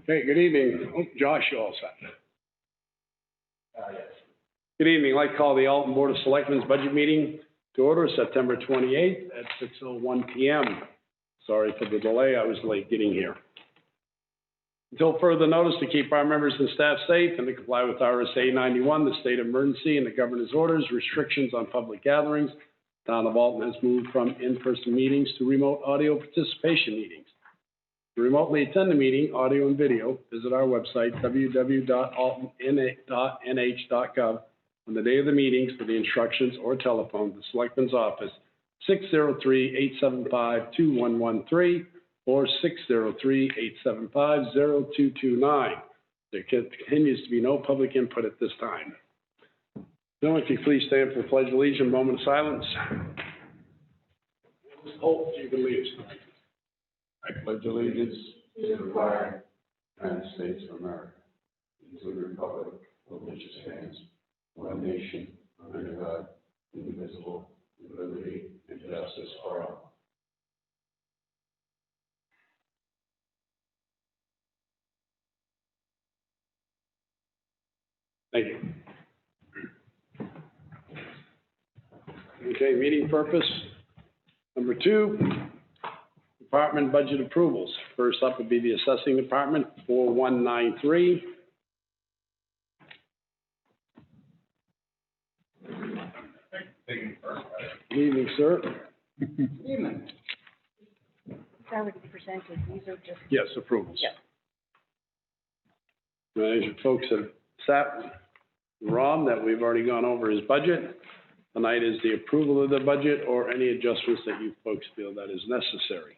Okay, good evening. Oh, Josh, you all set? Yes. Good evening. I'd like to call the Alton Board of Selectmen's budget meeting to order September 28th at 6:01 p.m. Sorry for the delay. I was late getting here. Until further notice, to keep our members and staff safe and to comply with RSA 91, the state of emergency and the governor's orders, restrictions on public gatherings, the town of Alton has moved from in-person meetings to remote audio participation meetings. To remotely attend the meeting, audio and video, visit our website, www.alton.nh.gov, on the day of the meetings for the instructions or telephone the Selectmen's office, 603-875-2113 or 603-875-0229. There continues to be no public input at this time. Now, if you please stand for the Pledge of Allegiance, moment of silence. Hope you can leave. I pledge allegiance to the flag of the United States of America, and to the republic for which it stands, one nation, under God, indivisible, with liberty and justice for all. Thank you. Okay, meeting purpose. Number 2, department budget approvals. First up would be the assessing department, 4193. Good evening, sir. Evening. It's already presented, these are just. Yes, approvals. Yes. As you folks have sat with Rob, that we've already gone over his budget. Tonight is the approval of the budget or any adjustments that you folks feel that is necessary.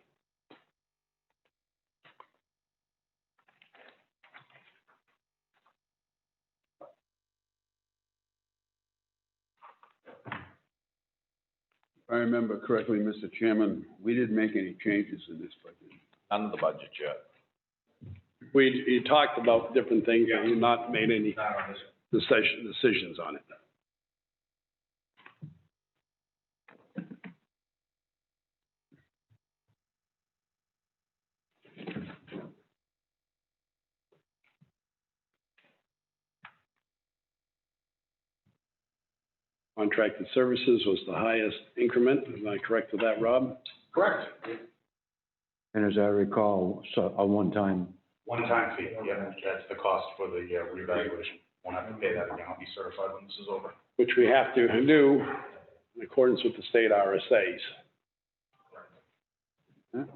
If I remember correctly, Mr. Chairman, we didn't make any changes in this budget. None of the budget yet. You talked about different things, and you've not made any decisions on it. Contracted services was the highest increment. Am I correct with that, Rob? Correct. And as I recall, so a one-time, One-time fee, yeah, that's the cost for the reevaluation. Won't have to pay that again, I'll be certified when this is over. Which we have to do in accordance with the state RSAs. If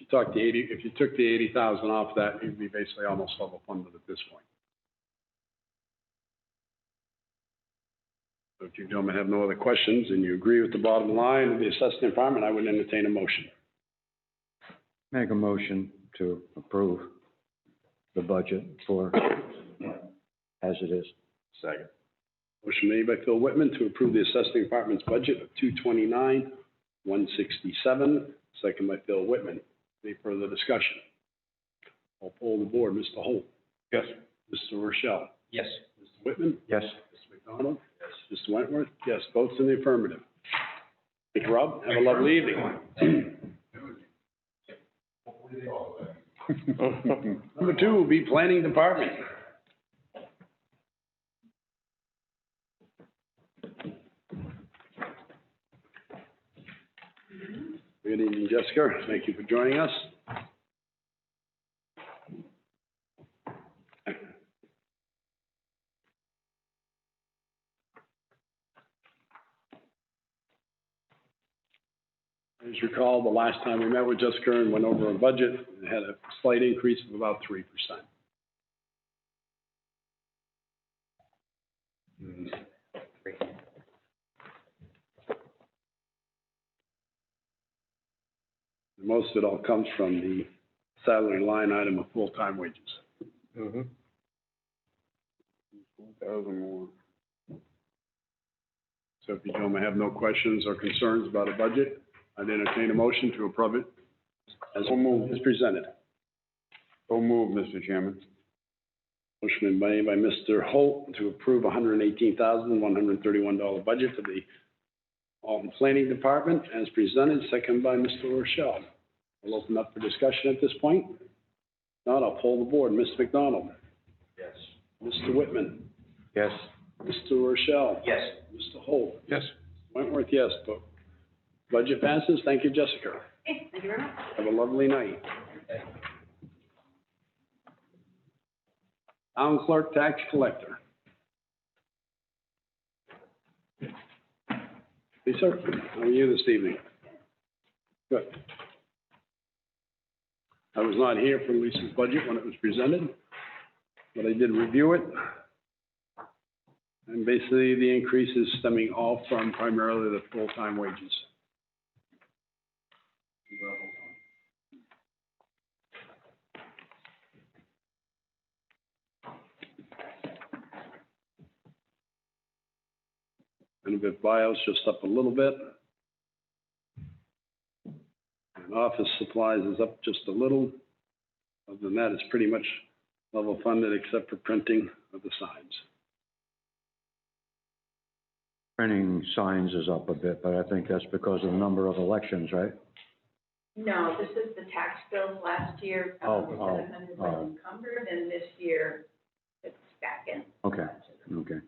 you took the 80,000 off that, you'd be basically almost level funded at this point. So if you gentlemen have no other questions and you agree with the bottom line of the assessment department, I would entertain a motion. make a motion to approve the budget for as it is. Second. Motion made by Phil Whitman to approve the assessing department's budget of $229,167. Second by Phil Whitman. Any further discussion? I'll poll the board. Mr. Holt? Yes. Mr. Rochelle? Yes. Mr. Whitman? Yes. Mr. McDonald? Yes. Mr. Wentworth? Yes. Votes in the affirmative. Thank you, Rob. Have a lovely evening. Number 2 will be planning department. Good evening, Jessica. Thank you for joining us. As you recall, the last time we met with Jessica and went over a budget, it had a slight increase of about 3%. Most of it all comes from the salary line item of full-time wages. Mm-hmm. 4,000 more. So if you gentlemen have no questions or concerns about a budget, I'd entertain a motion to approve it as presented. So move, Mr. Chairman. Motion made by Mr. Holt to approve $118,131 budget for the Alton Planning Department as presented, second by Mr. Rochelle. We'll open up for discussion at this point. Not, I'll poll the board. Mr. McDonald? Yes. Mr. Whitman? Yes. Mr. Rochelle? Yes. Mr. Holt? Yes. Wentworth, yes. Budget passes. Thank you, Jessica. Okay, thank you very much. Have a lovely night. Town clerk, tax collector. Hey, sir, how are you this evening? Good. I was not here for Lisa's budget when it was presented, but I did review it. And basically, the increase is stemming all from primarily the full-time wages. Benefit buyouts just up a little bit. And office supplies is up just a little. Other than that, it's pretty much level funded except for printing of the signs. Printing signs is up a bit, but I think that's because of the number of elections, right? No, this is the tax bills last year. Oh, The oh, 700 oh. was encumbered, and this year it's back in. Okay, okay.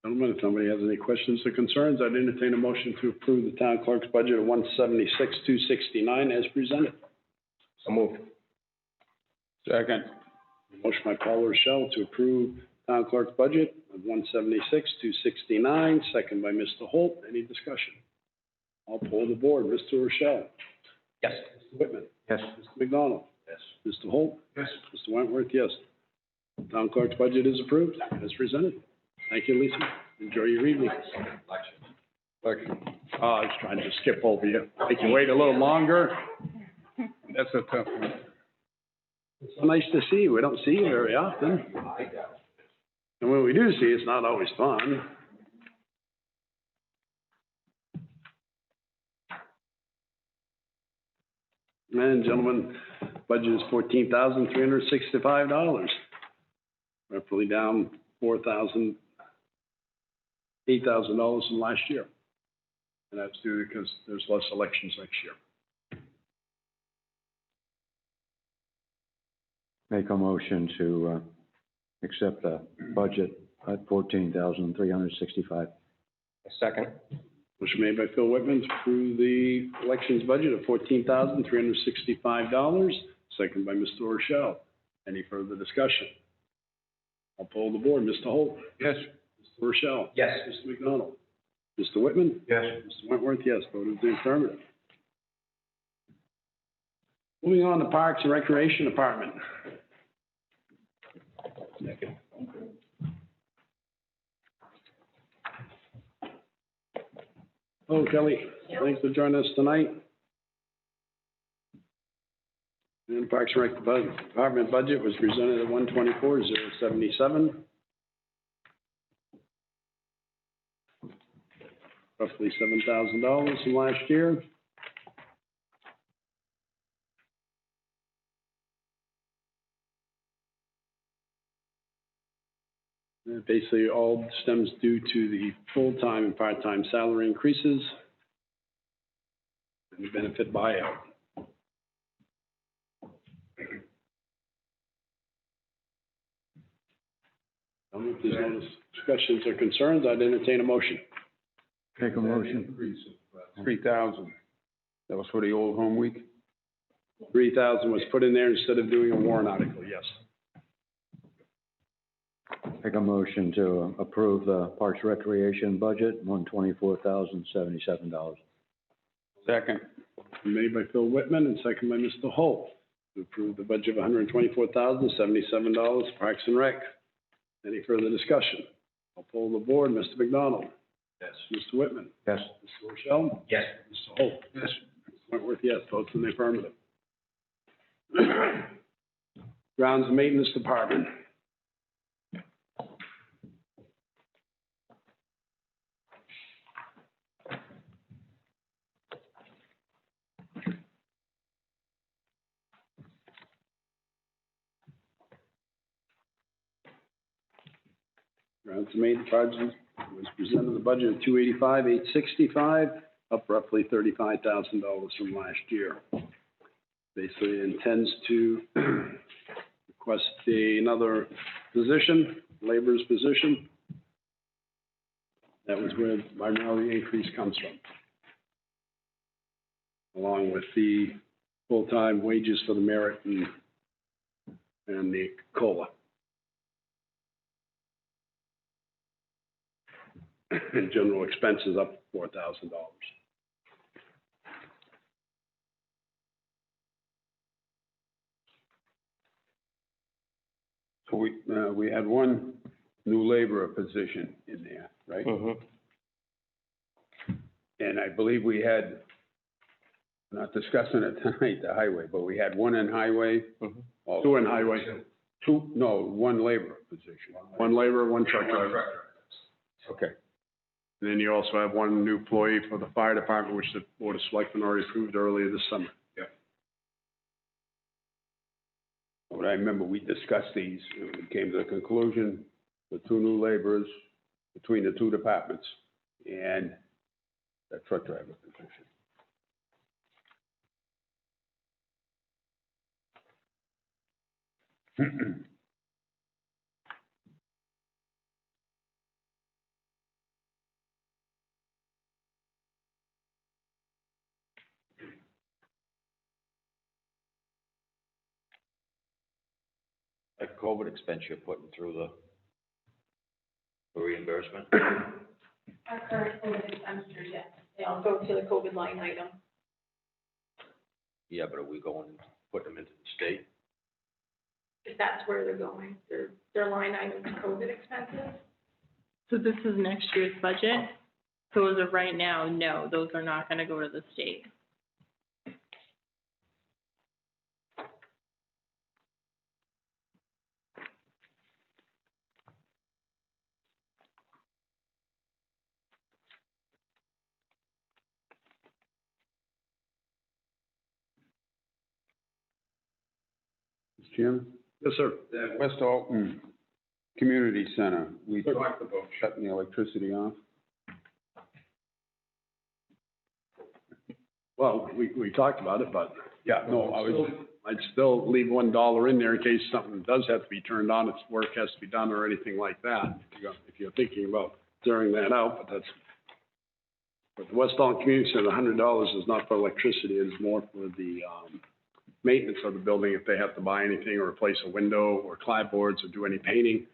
Gentlemen, if nobody has any questions or concerns, I'd entertain a motion to approve the town clerk's budget of $176,269 as presented. So moved. Second. Motion by Paul Rochelle to approve town clerk's budget of $176,269, second by Mr. Holt. Any discussion? I'll poll the board. Mr. Rochelle? Yes. Mr. Whitman? Yes. Mr. McDonald? Yes. Mr. Holt? Yes. Mr. Wentworth, yes. Town clerk's budget is approved as presented. Thank you, Lisa. Enjoy your evening. Election. Oh, I was trying to skip over you. Make you wait a little longer. That's a tough one. It's so nice to see you. We don't see you very often. And when we do see you, it's not always fun. And gentlemen, budget is $14,365. Roughly down $8,000 from last year. And that's due because there's less elections next year. Make a motion to accept the budget at $14,365. Second. Motion made by Phil Whitman to approve the elections budget of $14,365, second by Mr. Rochelle. Any further discussion? I'll poll the board. Mr. Holt? Yes. Mr. Rochelle? Yes. Mr. McDonald? Mr. Whitman? Yes. Mr. Wentworth, yes. Vote is the affirmative. Moving on to Parks and Recreation Department. Hello, Kelly. Thanks for joining us tonight. And Parks and Rec Department budget was presented at $124,077. Roughly $7,000 from last year. And basically, all stems due to the full-time and part-time salary increases and the benefit buyout. If there's no discussions or concerns, I'd entertain a motion. Make a motion. Increase of 3,000. That was for the old home week? 3,000 was put in there instead of doing a warrant article, yes. Make a motion to approve the Parks Recreation budget, $124,077. Second. Made by Phil Whitman and second by Mr. Holt to approve the budget of $124,077 Parks and Rec. Any further discussion? I'll poll the board. Mr. McDonald? Yes. Mr. Whitman? Yes. Mr. Rochelle? Yes. Mr. Holt? Yes. Mr. Wentworth, yes. Votes in the affirmative. Grounds and Maintenance Department. Grounds and Maintenance was presented the budget of $285,865, up roughly $35,000 from last year. Basically, it intends to request another position, laborer's position. That was where primarily the increase comes from, along with the full-time wages for the merit and the COLA. And general expenses up $4,000. So we had one new laborer position in there, right? Mm-hmm. And I believe we had, not discussing it tonight, the highway, but we had one in highway. Mhm. also. Two in highway, One laborer position. one laborer, one truck driver. Okay. And then you also have one new employee for the fire department, which the Board of Selectmen already approved earlier this summer. But I remember we discussed these, and we came to the conclusion, the two new laborers between the two departments and that truck driver position. That COVID expense you're putting through the reimbursement? Our current COVID expenditures, yes, they all go to the COVID line item. Yeah, but are we going, putting them into the state? If that's where they're going, their line item is COVID expenses. So this is next year's budget. So as of right now, no, those are not gonna go to the state. Mr. Chairman? Yes, sir. That West Alton Community Center, we talked about shutting the electricity off. Well, we talked about it, but Yeah, no, I'd still leave $1 in there in case something does have to be turned on, if work has to be done or anything like that. If you're thinking about zeroing that out, but the West Alton Community Center, $100 is not for electricity, it's more for the, maintenance of the building, if they have to buy anything or replace a window or clapboards or do any painting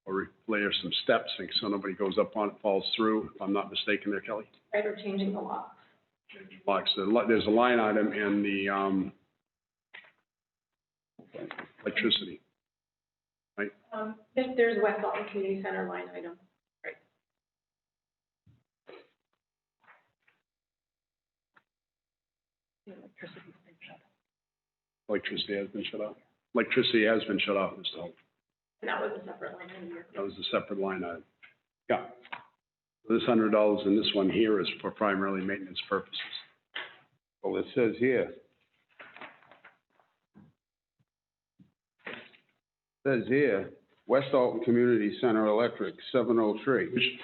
or layer some steps so nobody goes up on it, falls through, if I'm not mistaken there, Kelly. Right, or changing the locks. Locks, there's a line item in the, electricity. There's West Alton Community Center line item. The electricity's been shut off. Electricity has been shut off. Electricity has been shut off, Mr. Holt. And that was a separate line item. That was a separate line item. Yeah. This $100 in this one here is for primarily maintenance purposes. well, it says here. Says here, West Alton Community Center Electric, 703.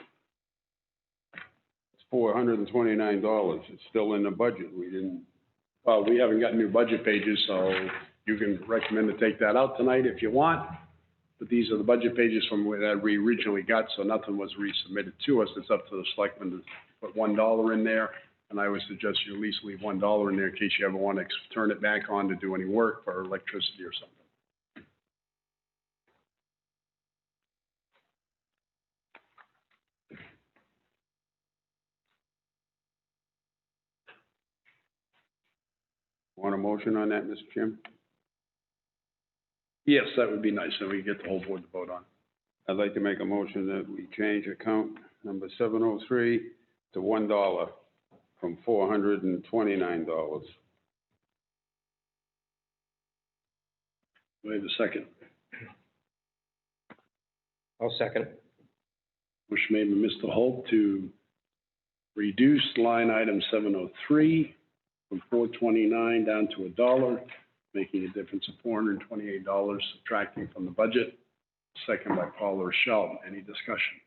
It's $429. It's still in the budget. We didn't, Well, we haven't got new budget pages, so you can recommend to take that out tonight if you want. But these are the budget pages from that we originally got, so nothing was resubmitted to us. It's up to the selectmen to put $1 in there. And I would suggest you at least leave $1 in there in case you ever want to turn it back on to do any work for electricity or something. want a motion on that, Mr. Chairman? Yes, that would be nice, and we get the whole board to vote on. I'd like to make a motion that we change account number 703 to $1 from $429. Wait a second. I'll second. Motion made by Mr. Holt to reduce line item 703 from $429 down to $1, making a difference of $428 subtracting from the budget. Second by Paul Rochelle. Any discussion?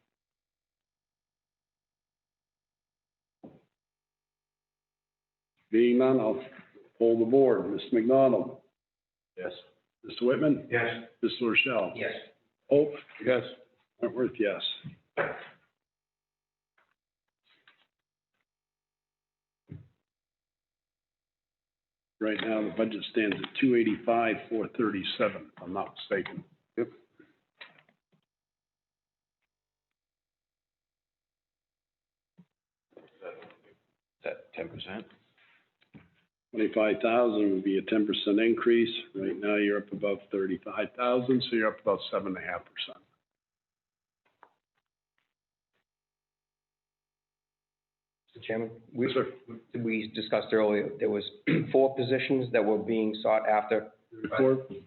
Being none, I'll poll the board. Mr. McDonald? Yes. Mr. Whitman? Yes. Mr. Rochelle? Yes. Hope? Yes. Wentworth, yes. Right now, the budget stands at 285,437, if I'm not mistaken. Yep. Is that 10%? 25,000 would be a 10% increase. Right now, you're up above 35,000, so you're up about 7.5%. Mr. Chairman, Yes, sir. we discussed earlier, there was 4 positions that were being sought after.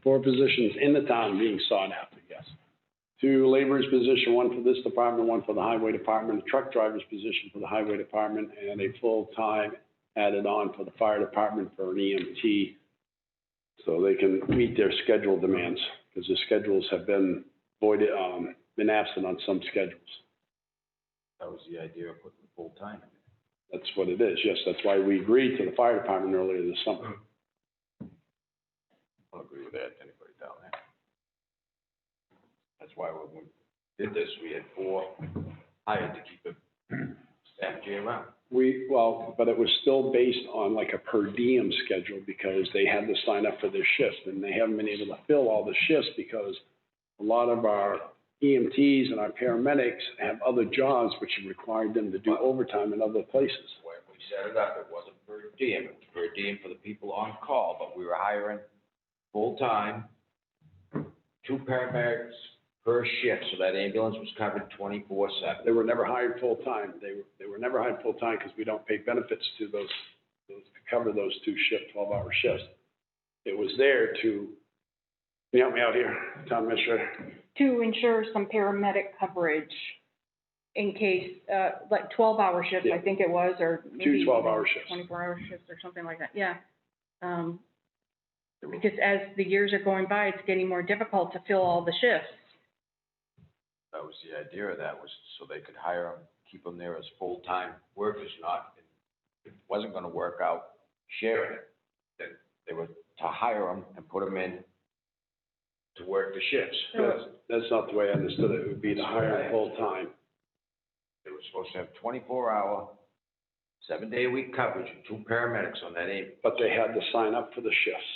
Four positions in the town being sought after, yes. 2 laborers position, 1 for this department, 1 for the highway department, a truck driver's position for the highway department, and a full-time added on for the fire department for an EMT, so they can meet their schedule demands, because the schedules have been voided, been absent on some schedules. That was the idea of putting full-time in. That's what it is, yes, that's why we agreed to the fire department earlier this summer. I don't agree with that, anybody down there. That's why when we did this, we had 4 hired to keep it staffed year-round. But it was still based on like a per diem schedule, because they had to sign up for their shifts, and they haven't been able to fill all the shifts because a lot of our EMTs and our paramedics have other jobs which required them to do overtime in other places. When we set it up, it wasn't per diem, it was per diem for the people on call, but we were hiring full-time, 2 paramedics per shift, so that ambulance was covered 24/7. They were never hired full-time. They were never hired full-time because we don't pay benefits to those to cover those 2 shift, 12-hour shifts. It was there to, can you help me out here, Town Administrator? To ensure some paramedic coverage in case, like 12-hour shifts, I think it was, or maybe 12-hour shifts. 24-hour shifts or something like that, yeah. Because as the years are going by, it's getting more difficult to fill all the shifts. That was the idea of that, was so they could hire them, keep them there as full-time workers, not, if it wasn't gonna work out, sharing it. Then they were to hire them and put them in to work the shifts. That's not the way I understood it. It would be to hire them full-time. They were supposed to have 24-hour, 7-day-a-week coverage and 2 paramedics on that ambulance. But they had to sign up for the shifts.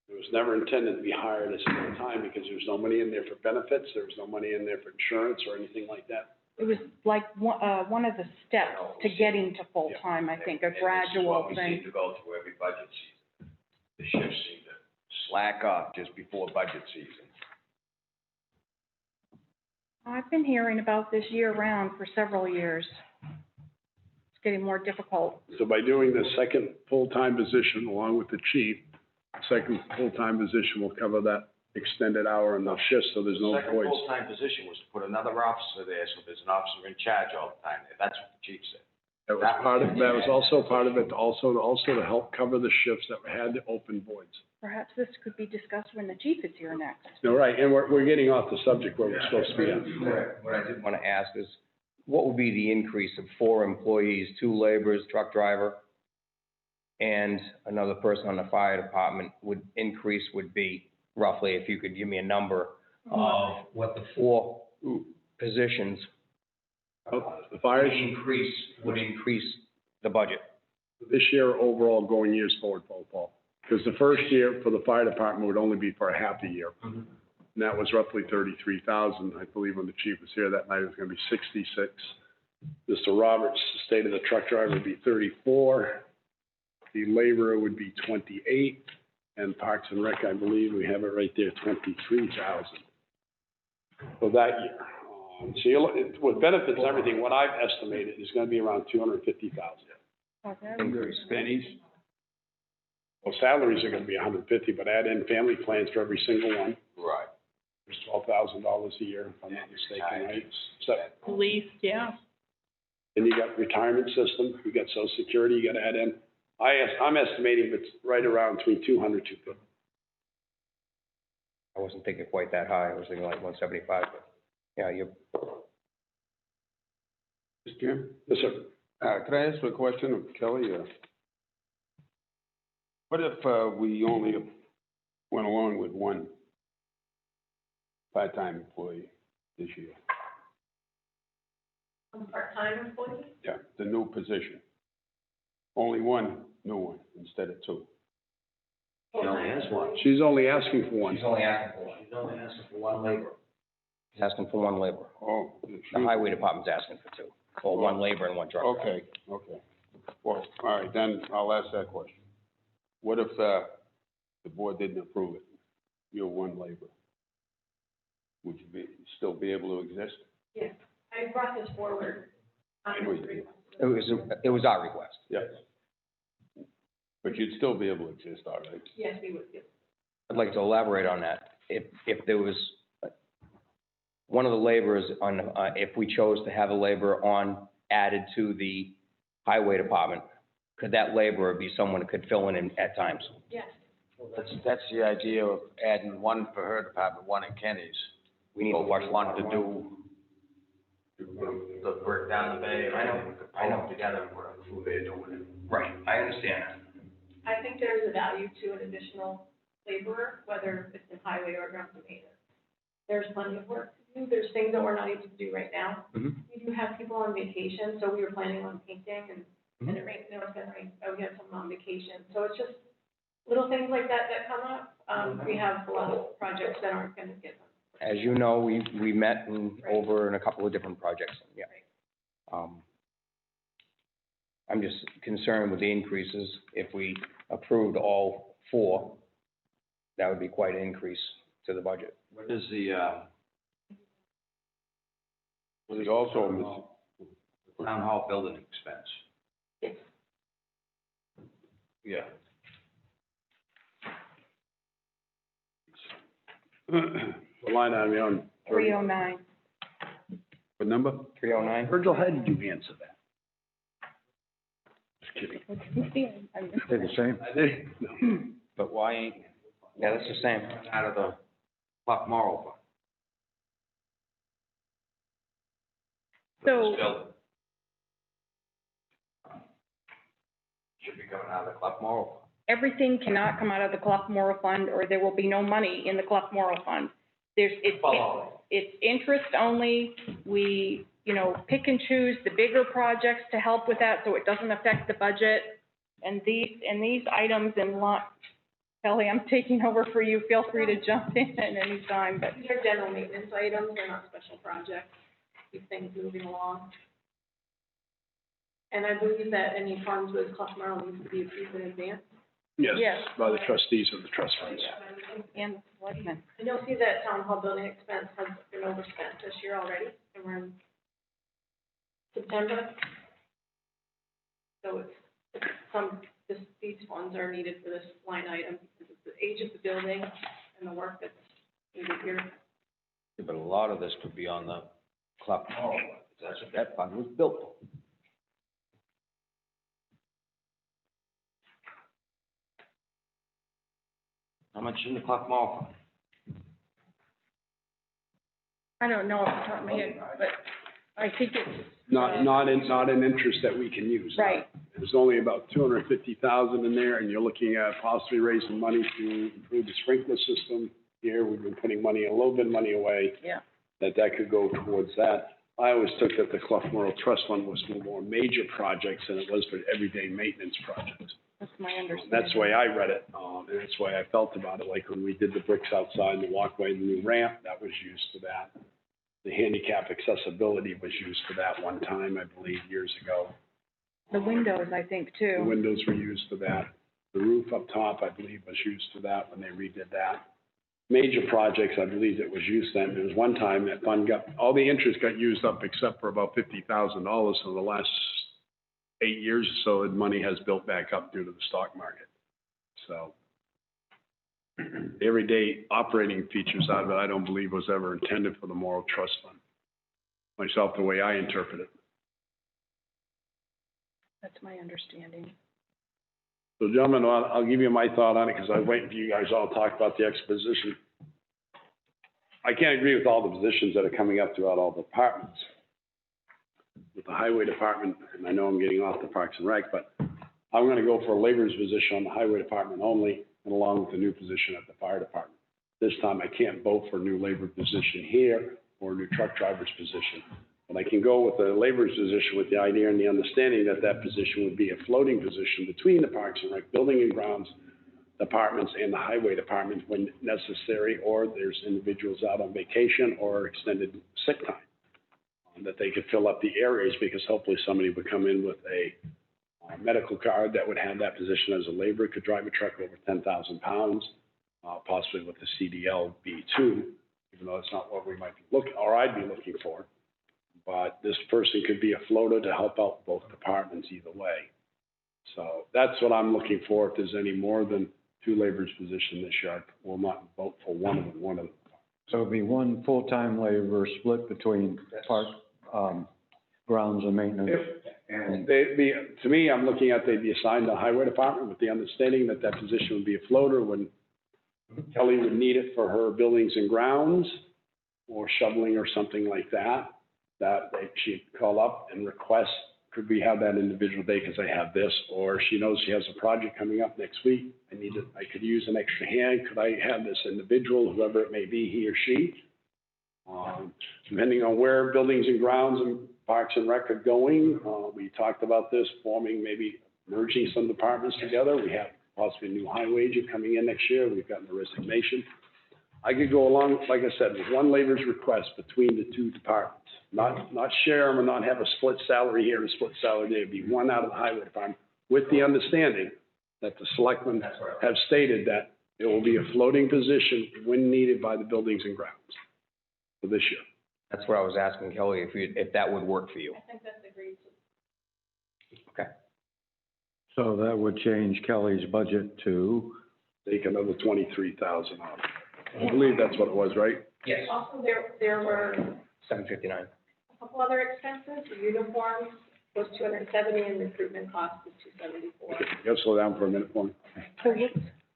It was never intended to be hired as full-time because there was no money in there for benefits, there was no money in there for insurance or anything like that. It was like one of the steps to getting to full-time, I think, a gradual We thing. seem to go through every budget season. The shifts seem to slack off just before budget season. I've been hearing about this year-round for several years. It's getting more difficult. So by doing the second full-time position along with the chief, the second full-time position will cover that extended hour and those shifts, so there's no The second voids. full-time position was to put another officer there, so there's an officer in charge all the time. That's what the chief said. That was also part of it, also to help cover the shifts that had the open voids. Perhaps this could be discussed when the chief is here next. No, right, and we're getting off the subject where we're supposed to be on. What I did want to ask is, what would be the increase of 4 employees, 2 laborers, truck driver, and another person on the fire department would be roughly, if you could give me a number of what the 4 positions The fires, would increase the budget? this year overall going years forward, Paul. Because the first year for the fire department would only be for a half a year. And that was roughly 33,000, I believe when the chief was here that night, it was gonna be 66. Mr. Roberts stated the truck driver would be 34, the laborer would be 28, and Parks and Rec, I believe, we have it right there, 23,000 for that year. So you look, with benefits and everything, what I've estimated is gonna be around 250,000. Increase pennies. Well, salaries are gonna be 150, but add in family plans for every single one. Right. There's $12,000 a year, if I'm not mistaken, right? So, At least, yeah. then you got retirement system, you got social security, you gotta add in. I'm estimating it's right around between 200, 250. I wasn't thinking quite that high, I was thinking like 175, but, yeah, you're, Mr. Chairman? Yes, sir. Can I ask a question of Kelly? What if, we only went along with one part-time employee this year? A part-time employee? Yeah, the new position. Only one new one instead of two. She only has one. She's only asking for one. She's only asking for one. She's only asking for one laborer. She's asking for one laborer. Oh. The highway department's asking for two, or one laborer and one truck driver. Okay, okay. Well, all right, then I'll ask that question. What if, the board didn't approve it? You're one laborer. Would you still be able to exist? Yes, I brought this forward. I know you did. It was our request. Yes. But you'd still be able to exist, all right? Yes, we would, yes. I'd like to elaborate on that. If there was one of the laborers on, if we chose to have a laborer on, added to the highway department, could that laborer be someone who could fill in at times? Yes. That's the idea of adding one for her department, one in Kenny's. We need to watch One to do the work down the bay. I know. Pull them together and work who they're doing it. Right, I understand that. I think there's a value to an additional laborer, whether it's in highway or grounds and maintenance. There's plenty of work to do. There's things that we're not able to do right now. Mhm. We do have people on vacation, so we were planning on painting and it rained, it's gonna rain, we have someone on vacation. So it's just little things like that that come up. We have a lot of projects that aren't gonna get done. As you know, we met over in a couple of different projects, yeah. I'm just concerned with the increases. If we approved all four, that would be quite an increase to the budget. What is the, Well, there's also, town hall building expense? Yes. Yeah. The line item you're on. 309. What number? 309? Virgil, how did you answer that? Just kidding. They're the same? I did? No. But why ain't Yeah, that's the same. out of the Clock Moral Fund? So, Should be coming out of the Clock Moral Fund. everything cannot come out of the Clough Moral Fund, or there will be no money in the Clough Moral Fund. It's interest only. We, pick and choose the bigger projects to help with that, so it doesn't affect the budget. And these items in lot, Kelly, I'm taking over for you. Feel free to jump in at any time, but These are general maintenance items, they're not special projects, keep things moving along. And I believe that any funds with Clough Merrill needs to be approved in advance. Yes, Yes. by the trustees of the trust funds. and the selectmen. And you'll see that town hall building expense has been overspent this year already, and we're in September. So these funds are needed for this line item, because of the age of the building and the work that's needed here. But a lot of this could be on the Clock Moral Fund. That's what that fund was built for. How much in the Clock Moral Fund? I don't know off the top of my head, but I think it's. Not an interest that we can use. Right. There's only about 250,000 in there, and you're looking at possibly raising money to improve the sprinkler system. Here, we've been putting money, a little bit of money away. Yeah. That could go towards that. I always took that the Clough Moral Trust Fund was for more major projects than it was for everyday maintenance projects. That's my understanding. That's the way I read it, and that's the way I felt about it. Like when we did the bricks outside, the walkway, the new ramp, that was used for that. The handicap accessibility was used for that one time, I believe, years ago. The windows, I think, The too. windows were used for that. The roof up top, I believe, was used for that when they redid that. Major projects, I believe it was used then. There was one time that fund all the interest got used up except for about $50,000. So the last 8 years or so, the money has built back up due to the stock market. So the everyday operating features out of it, I don't believe was ever intended for the Moral Trust Fund. Myself, the way I interpret it. That's my understanding. So gentlemen, I'll give you my thought on it because I was waiting for you guys all to talk about the exposition. I can't agree with all the positions that are coming up throughout all the departments. With the highway department, and I know I'm getting off the Parks and Rec, but I'm gonna go for a laborer's position on the highway department only, and along with the new position at the fire department. This time I can't vote for a new labor position here or a new truck driver's position. But I can go with the laborer's position with the idea and the understanding that that position would be a floating position between the Parks and Rec Building and Grounds departments and the highway department when necessary, or there's individuals out on vacation or extended sick time. That they could fill up the areas, because hopefully somebody would come in with a medical card that would have that position as a laborer, could drive a truck over 10,000 pounds, possibly with the CDL B2, even though it's not what we might be looking, or I'd be looking for. But this person could be a floater to help out both departments either way. So that's what I'm looking for. If there's any more than 2 laborers position this year, I will not vote for one of them. So it'd be one full-time laborer split between park, grounds and maintenance. And they'd be, to me, I'm looking at they'd be assigned to the highway department with the understanding that that position would be a floater when Kelly would need it for her buildings and grounds or shoveling or something like that, she'd call up and request, could we have that individual day because I have this, or she knows she has a project coming up next week, I could use an extra hand, could I have this individual, whoever it may be, he or she? Depending on where buildings and grounds and parks and rec are going, we talked about this, forming, maybe merging some departments together. We have possibly a new highway agent coming in next year. We've gotten a resignation. I could go along, like I said, with one laborer's request between the 2 departments, not share them or not have a split salary here and a split salary there. It'd be one out of the highway department with the understanding that the selectmen have stated that it will be a floating position when needed by the buildings and grounds for this year. That's what I was asking Kelly, if that would work for you. I think that's agreed to. Okay. So that would change Kelly's budget to, Take another 23,000 off. I believe that's what it was, right? Yes. Also, there were $759. a couple other expenses. The uniforms was $270 and recruitment cost was $274. Okay, you gotta slow down for a minute for me. So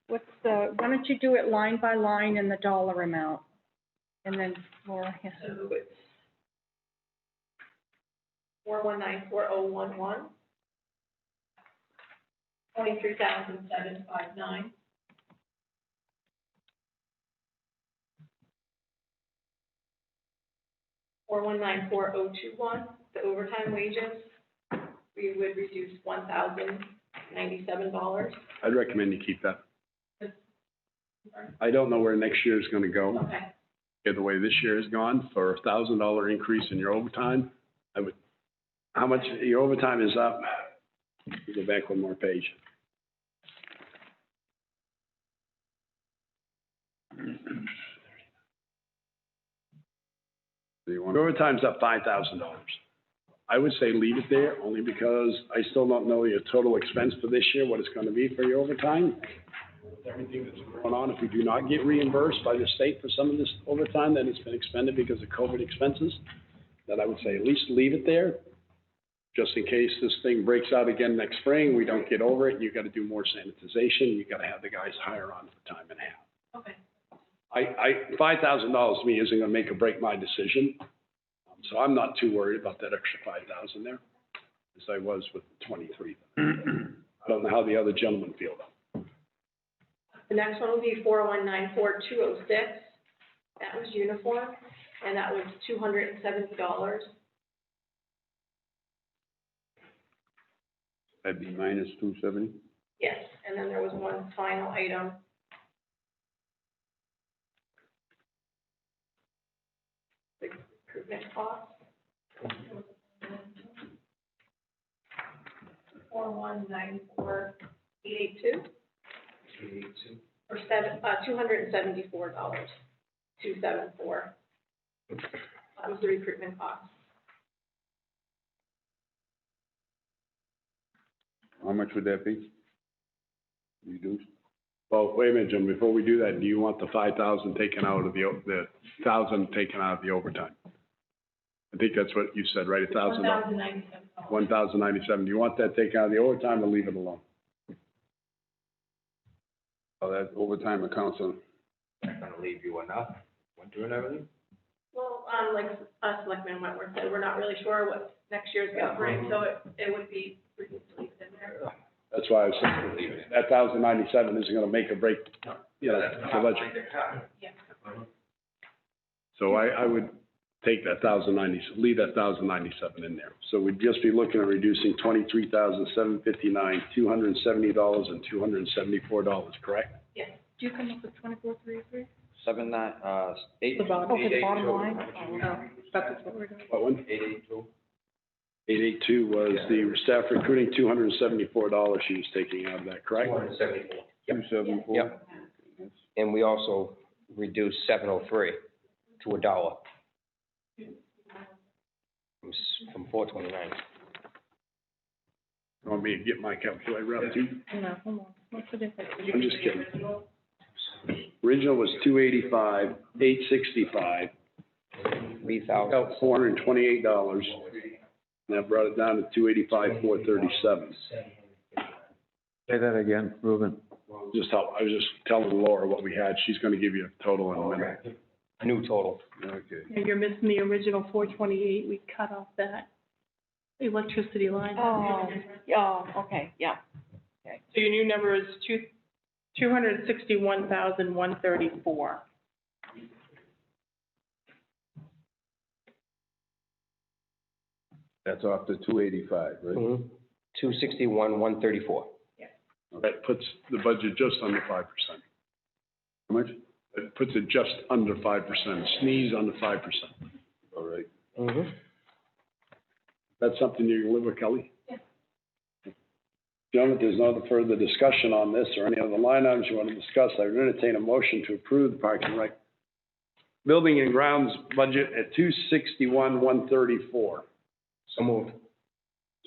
what's the, why don't you do it line by line in the dollar amount? And then Laura, yeah. So it's 4194011, 23,759. $4194021, the overtime wages, we would reduce $1,097. I'd recommend you keep that. I don't know where next year is gonna go. Okay. The way this year has gone, for a $1,000 increase in your overtime, how much, your overtime is up? Go back one more page. Your overtime's up $5,000. I would say leave it there, only because I still don't know your total expense for this year, what it's gonna be for your overtime. With everything that's going on, if we do not get reimbursed by the state for some of this overtime that has been expended because of COVID expenses, then I would say at least leave it there, just in case this thing breaks out again next spring, we don't get over it, you gotta do more sanitization, you gotta have the guys hire on for time and a half. Okay. $5,000 to me isn't gonna make or break my decision, so I'm not too worried about that extra 5,000 there, as I was with 23. I don't know how the other gentlemen feel though. The next one will be 4194206. That was uniform, and that was $270. That'd be minus 270? Yes, and then there was one final item. The recruitment cost. 4194882. Or $274, 274. That was the recruitment cost. How much would that be? Reduced? Well, wait a minute, Jim, before we do that, do you want the 5,000 taken out of the 1,000 taken out of the overtime? I think that's what you said, right, $1,000? $1,097. 1,097, do you want that taken out of the overtime or leave it alone? Oh, that overtime accounts on, Not gonna leave you enough, winter and everything? Well, like Selectman Wentworth said, we're not really sure what next year's gonna bring, so it would be prudent to leave it in there. That's why I was saying, that 1,097 isn't gonna make or break, you know, the budget. So I would take that 1,090, leave that 1,097 in there. So we'd just be looking at reducing $23,759, $270 and $274, correct? Do you come up with 24,303? 8. The bottom. Oh, for the bottom line? Oh, that's what we're doing. What one? 882. 882 was the staff recruiting, $274 she was taking out of that, correct? 274. Yep. And we also reduced 703 to $1. From 429. You want me to get my calculator out too? No, hold on. What's the difference? I'm just kidding. Original was 285, 865, 3,000. about $428. And that brought it down to 285, 437. Say that again, Reuben. Just how, I was just telling Laura what we had. She's gonna give you a total in a minute. New total. Okay. And you're missing the original 428. We cut off that electricity line. Okay, yeah. So your new number is 261,134. That's off the 285, right? 261, 134. That puts the budget just under 5%. How much? It puts it just under 5%, sneeze under 5%. All right. That's something you can live with, Kelly? Yeah. Gentlemen, if there's no further discussion on this or any other line items you want to discuss, I would entertain a motion to approve the Parks and Rec Building and Grounds budget at 261, 134. So moved.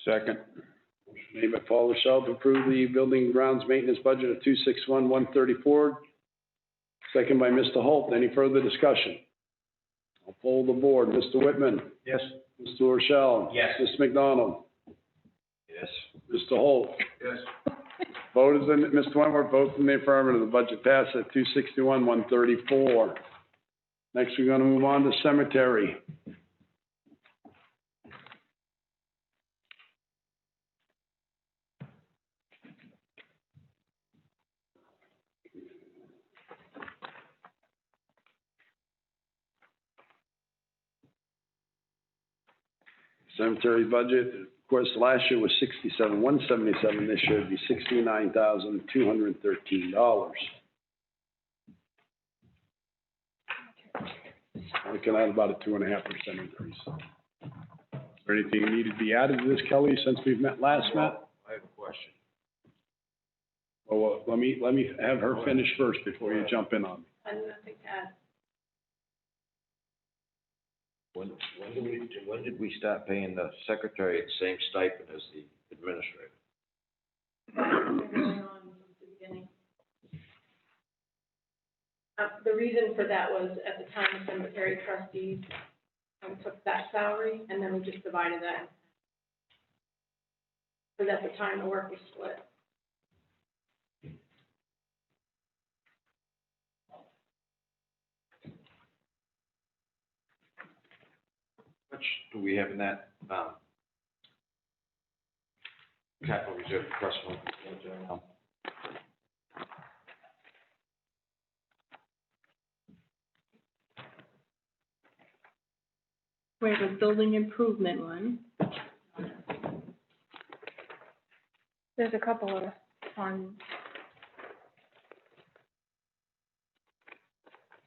Second. Motion made by Paul Rochelle to approve the Building and Grounds Maintenance budget at 261, 134. Second by Mr. Holt. Any further discussion? I'll poll the board. Mr. Whitman? Yes. Mr. Rochelle? Yes. Mr. McDonald? Yes. Mr. Holt? Yes. Voters in, Mr. Wentworth, votes in the affirmative. The budget passed at 261, 134. Next, we're gonna move on to cemetery. Cemetery budget, of course, last year was 67,177. This year it'd be $69,213. Looking at about a 2.5% increase. Is there anything needed to be added to this, Kelly, since we've met last, Matt? I have a question. Well, let me have her finish first before you jump in on me. And nothing to add. When did we start paying the secretary the same stipend as the administrator? Going on since the beginning. The reason for that was at the time the cemetery trustees took that salary and then we just divided that. Because at the time the work was split. How much do we have in that, capital reserve trust fund? We have a building improvement one. There's a couple of funds.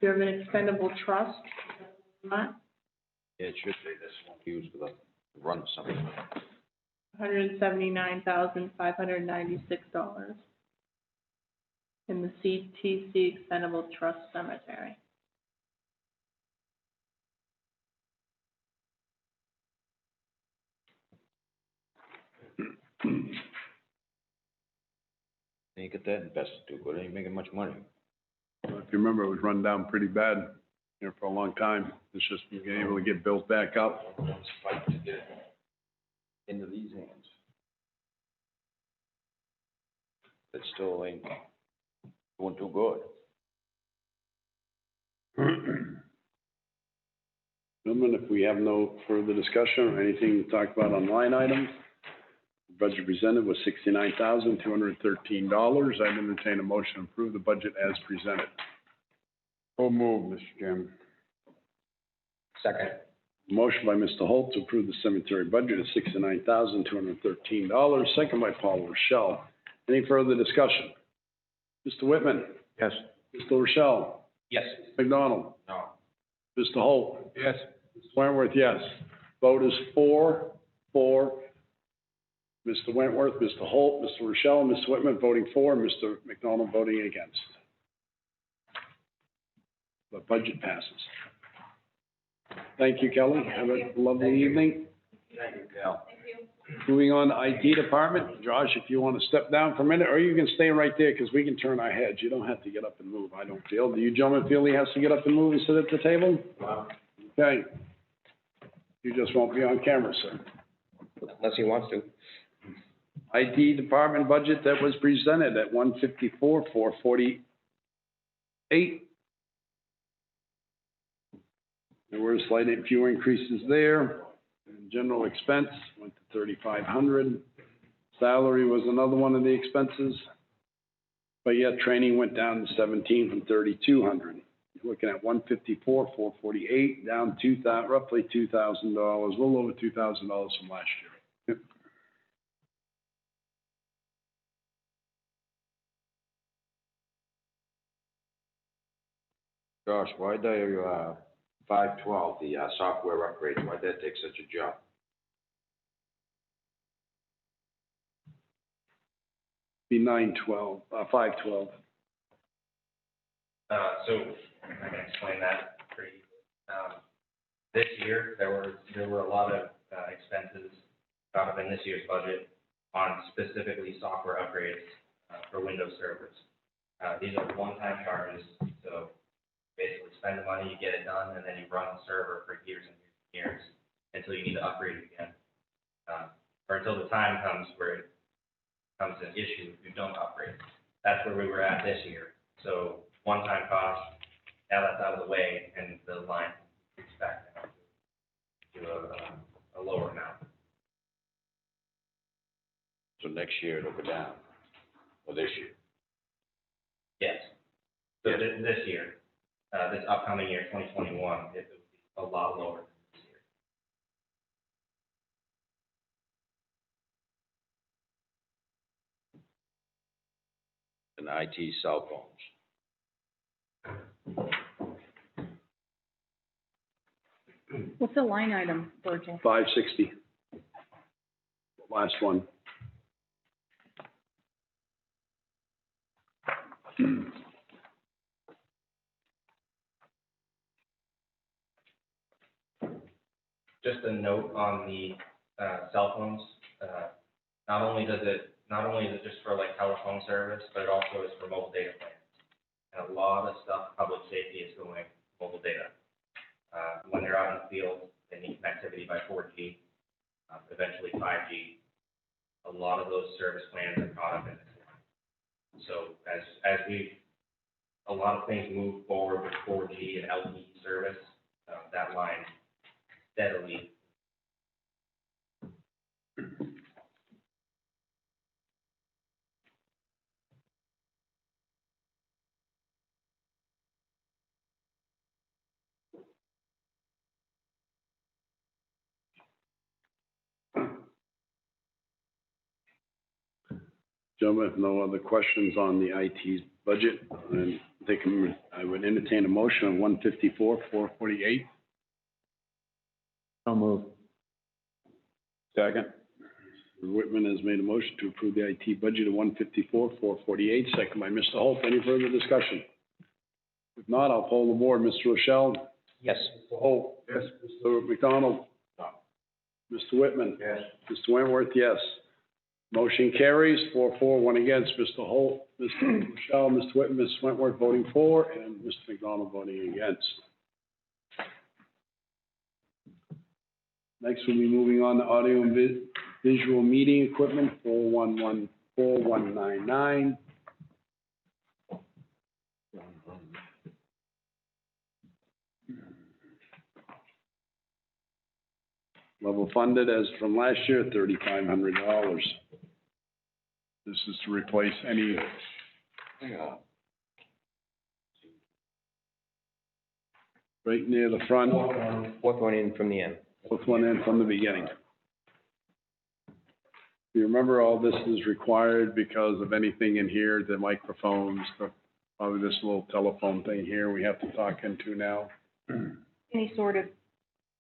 You have an expendable trust. Not Yeah, it should say this one used for the run something. $179,596 in the CTC Expendable Trust Cemetery. You get that invested too good, ain't making much money. If you remember, it was run down pretty bad here for a long time. It's just being able to get built back up. Let's fight to get it into these hands. It still ain't doing too good. Gentlemen, if we have no further discussion or anything to talk about on line items, Budget presented was $69,213. I'd entertain a motion to approve the budget as presented. So moved, Mr. Chairman. Second. Motion by Mr. Holt to approve the cemetery budget of $69,213, second by Paul Rochelle. Any further discussion? Mr. Whitman? Yes. Mr. Rochelle? Yes. McDonald? No. Mr. Holt? Yes. Mr. Wentworth, yes. Vote is 4-4. Mr. Wentworth, Mr. Holt, Mr. Rochelle, Mr. Whitman voting for, Mr. McDonald voting against. The budget passes. Thank you, Kelly. Have a lovely evening. Thank you, Cal. Moving on to IT department. Josh, if you want to step down for a minute, or you can stay right there because we can turn our heads. You don't have to get up and move, I don't feel. Do you gentlemen feel he has to get up and move and sit at the table? Okay. You just won't be on camera, sir. Unless he wants to. IT department budget that was presented at $154,448. There were few increases there. And general expense went to $3,500. Salary was another one of the expenses. But yet training went down to 17 from 3,200. You're looking at $154,448, down roughly $2,000, a little over $2,000 from last year. Yep. Josh, why did 512, the software upgrades, why'd that take such a jump? Be 512. So I can explain that pretty easily. This year, there were a lot of expenses caught up in this year's budget on specifically software upgrades for Windows servers. These are one-time charges, so basically spend the money, you get it done, and then you run the server for years and years and years until you need to upgrade it again. Or until the time comes where it becomes an issue if you don't upgrade. That's where we were at this year. So one-time cost, now that's out of the way, and the line is back down to a lower amount. So next year it'll go down, or this year? Yes. So this year, this upcoming year, 2021, it would be a lot lower than this year. And IT cell phones. What's the line item, Virgil? 560. Last one. Just a note on the cell phones, not only is it just for like telephone service, but it also is for mobile data plans. And a lot of stuff, public safety is going mobile data. When they're out in the field, they need connectivity by 4G, eventually 5G. A lot of those service plans are caught up in this line. So as a lot of things move forward with 4G and LTE service, that line steadily. Gentlemen, if no other questions on the IT budget, then I would entertain a motion of $154,448. So moved. Second. Mr. Whitman has made a motion to approve the IT budget of $154,448, second by Mr. Holt. Any further discussion? If not, I'll poll the board. Mr. Rochelle? Yes. Mr. Holt? Yes. Mr. McDonald? No. Mr. Whitman? Yes. Mr. Wentworth, yes. Motion carries, 4-4, 1 against. Mr. Holt, Mr. Rochelle, Mr. Whitman, Mr. Wentworth voting for, and Mr. McDonald voting against. Next, we'll be moving on to audio and visual meeting equipment, 4199. Level funded as from last year, $3,500. This is to replace any, right near the front, Fourth one in from the end. fourth one in from the beginning. You remember all this is required because of anything in here, the microphones, probably this little telephone thing here we have to talk into now. Any sort of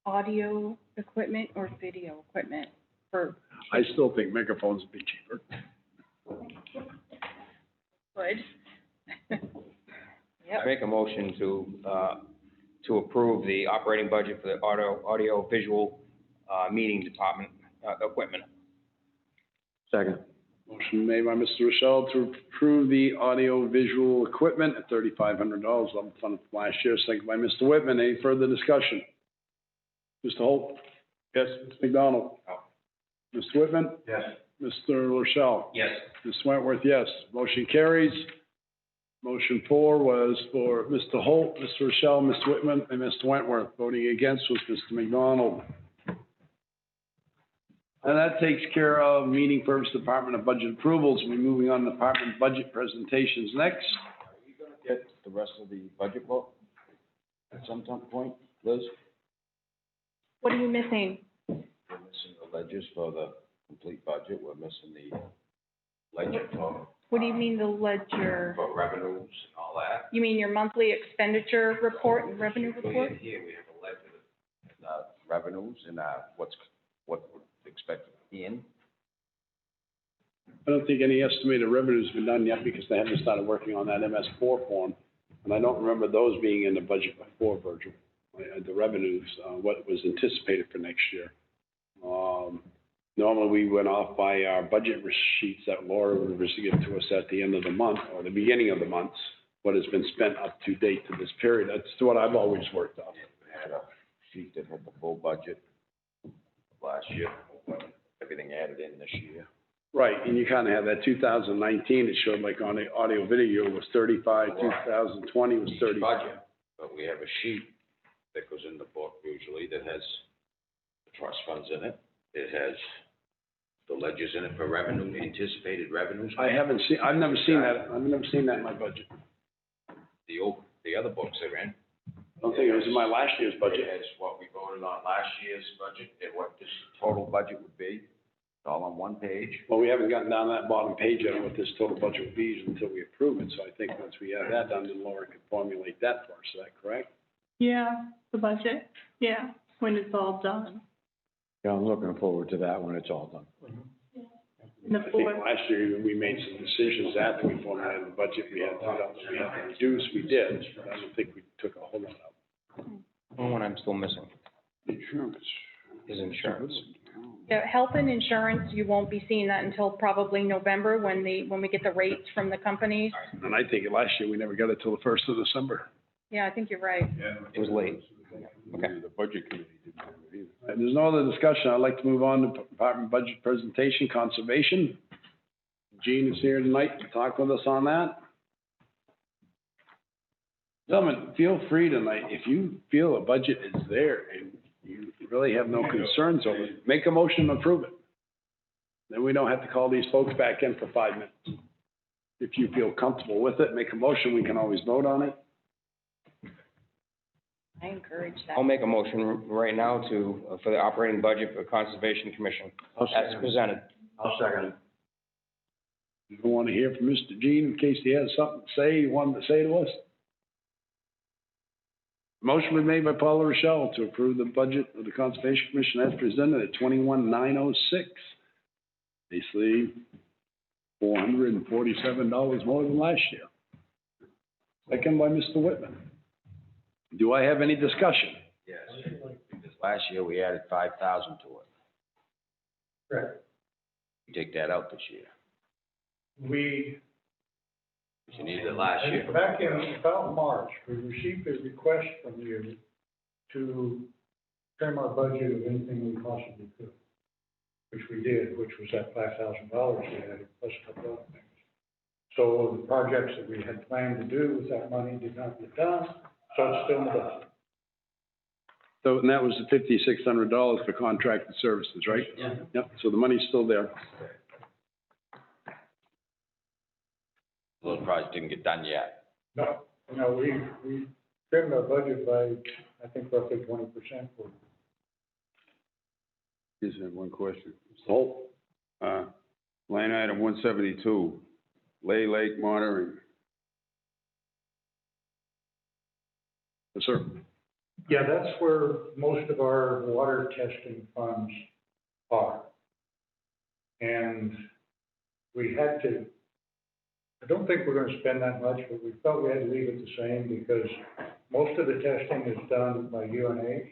audio equipment or video equipment for I still think microphones would be cheaper. good. Yep. I make a motion to approve the operating budget for the audio visual, meeting department, equipment. Second. Motion made by Mr. Rochelle to approve the audio visual equipment at $3,500, level funded from last year, second by Mr. Whitman. Any further discussion? Mr. Holt? Yes. Mr. McDonald? No. Mr. Whitman? Yes. Mr. Rochelle? Yes. Ms. Wentworth, yes. Motion carries. Motion 4 was for Mr. Holt, Mr. Rochelle, Mr. Whitman, and Mr. Wentworth. Voting against was Mr. McDonald. And that takes care of meeting purpose Department of Budget approvals. We're moving on to Department budget presentations next. Are you gonna get the rest of the budget book at some point, Liz? What are you missing? We're missing the ledgers for the complete budget, we're missing the ledger What do you mean the ledger? for revenues and all that. You mean your monthly expenditure report and revenue So report? in here, we have a ledger, revenues and, what we're expected in. I don't think any estimated revenue's been done yet because they haven't started working on that MS4 form. And I don't remember those being in the budget before, Virgil. The revenues, what was anticipated for next year. Normally, we went off by our budget sheets that Laura would give to us at the end of the month or the beginning of the months, what has been spent up to date to this period. That's what I've always worked off. We had a sheet that had the full budget last year, everything added in this year. Right, and you kind of have that 2019, it showed like on the audio video was 35, 2020 was Each 30. budget, but we have a sheet that goes in the book usually that has the trust funds in it. It has the ledgers in it for revenue, anticipated revenues. I've never seen that in my budget. The other books are in. I don't think it was in my last year's budget. It has what we voted on last year's budget and what this total budget would be. It's all on one page. Well, we haven't gotten down that bottom page yet on what this total budget would be until we approve it. So I think once we have that done, then Laura can formulate that for us. Is that correct? Yeah, the budget, yeah, when it's all done. Yeah, I'm looking forward to that when it's all done. The I think fourth, last year we made some decisions after we formulated the budget. We had to reduce, we did. But I don't think we took a whole lot out. One I'm still missing Insurance. is insurance. Yeah, health and insurance, you won't be seeing that until probably November when we get the rates from the companies. And I think last year we never got it till the 1st of December. Yeah, I think you're right. It was late. Okay. The budget committee didn't have it either. And there's no other discussion. I'd like to move on to Department budget presentation, conservation. Gene is here tonight to talk with us on that. Gentlemen, feel free tonight, if you feel a budget is there and you really have no concerns over it, make a motion to approve it. Then we don't have to call these folks back in for 5 minutes. If you feel comfortable with it, make a motion, we can always vote on it. I encourage that. I'll make a motion right now for the operating budget for Conservation Commission as presented. I'll second it. You don't want to hear from Mr. Gene in case he has something to say, he wanted to say to us? Motion was made by Paula Rochelle to approve the budget of the Conservation Commission as presented at $21,906. Basically, $447 more than last year. Second by Mr. Whitman. Do I have any discussion? Yes, because last year we added 5,000 to it. Correct. You take that out this year. We, You needed it last year. back in about March, we received a request from you to trim our budget of anything we possibly could, which we did, which was that $5,000 we added, plus a couple other things. So the projects that we had planned to do with that money did not get done, so it's still in the budget. So, and that was the $5,600 for contracted services, right? Yeah. Yep, so the money's still there. Well, the project didn't get done yet. No, we trimmed our budget by, I think, roughly 20% for. Just have one question. So, Line item 172, Lake monitoring. yes, sir. Yeah, that's where most of our water testing funds are. And we had to, I don't think we're gonna spend that much, but we felt we had to leave it the same because most of the testing is done by UNH.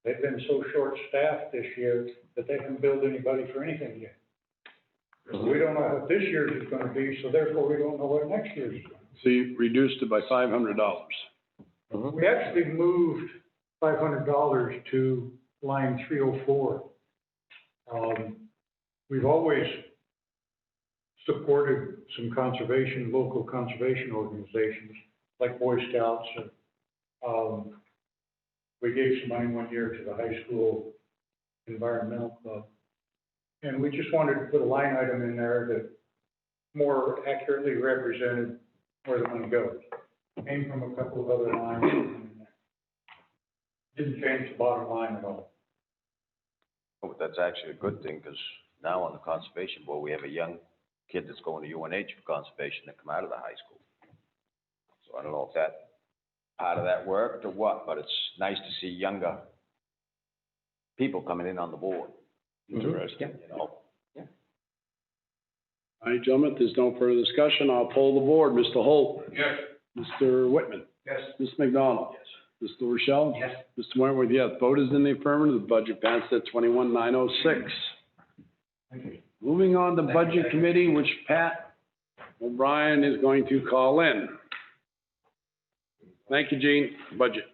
They've been so short-staffed this year that they haven't billed anybody for anything yet. So we don't know what this year's is gonna be, so therefore we don't know what next year's is gonna be. So you reduced it by $500. We actually moved $500 to line 304. We've always supported some conservation, local conservation organizations like Boy Scouts. We gave some money one year to the high school environmental club. And we just wanted to put a line item in there that more accurately represented where the money goes. Came from a couple of other lines. Didn't change the bottom line at all. Oh, but that's actually a good thing, because now on the conservation board, we have a young kid that's going to UNH for conservation that come out of the high school. So I don't know if that, part of that worked or what, but it's nice to see younger people coming in on the board. Interesting, you know? All right, gentlemen, if there's no further discussion, I'll poll the board. Mr. Holt? Yes. Mr. Whitman? Yes. Ms. McDonald? Yes. Mr. Rochelle? Yes. Mr. Wentworth, yes. Vote is in the affirmative. The budget passed at 21,906. Thank you. Moving on to Budget Committee, which Pat O'Brien is going to call in. Thank you, Gene. Budget.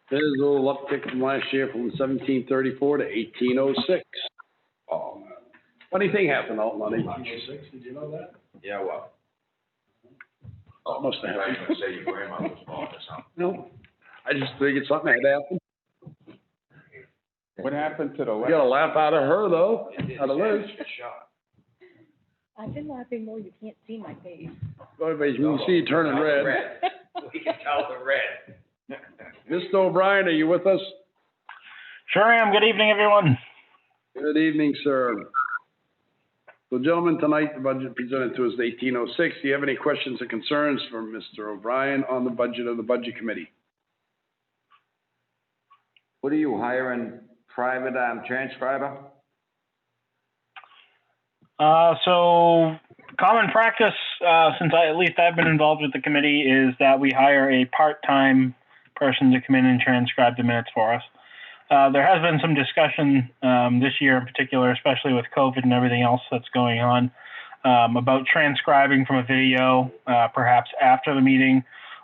There's a little uptick from last year from 1734 to 1806. Oh, man. Funny thing happened out in 1806. Did you know that? Yeah, well, Oh, must have I was happened. gonna say your grandma was born or something. No, I just figured something had happened. What happened to the You got a laugh out of her, though, It did, out of Liz. it's a shot. I've been laughing more, you can't see my face. But you can see you turning red. We can tell the red. Mr. O'Brien, are you with us? Sure am. Good evening, everyone. Good evening, sir. So gentlemen, tonight the budget presented to us is 1806. Do you have any questions or concerns for Mr. O'Brien on the budget of the Budget Committee? What are you hiring, private, transcriber? So common practice, since at least I've been involved with the committee, is that we hire a part-time person to come in and transcribe the minutes for us. There has been some discussion this year in particular, especially with COVID and everything else that's going on, about transcribing from a video, perhaps after the meeting,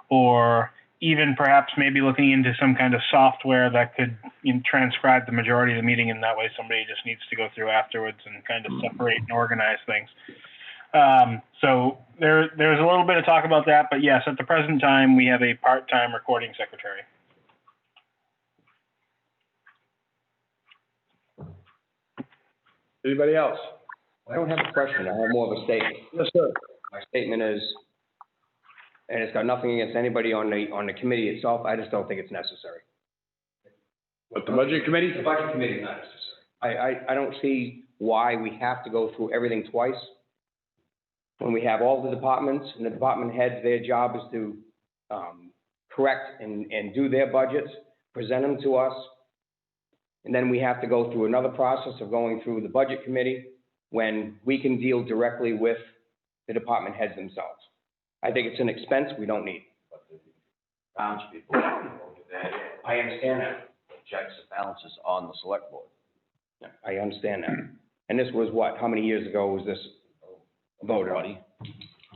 or even perhaps maybe looking into some kind of software that could transcribe the majority of the meeting, and that way somebody just needs to go through afterwards and kind of separate and organize things. So there's a little bit of talk about that, but yes, at the present time, we have a part-time recording secretary. Anybody else? I don't have a question, I have more of a statement. Yes, sir. My statement is, and it's got nothing against anybody on the committee itself, I just don't think it's necessary. What, the Budget Committee? The budget committee is not necessary. I don't see why we have to go through everything twice. When we have all the departments and the department heads, their job is to correct and do their budgets, present them to us. And then we have to go through another process of going through the budget committee when we can deal directly with the department heads themselves. I think it's an expense we don't need. Townspeople, I understand that. checks and balances on the select board. Yeah, I understand that. And this was what, how many years ago was this voted on?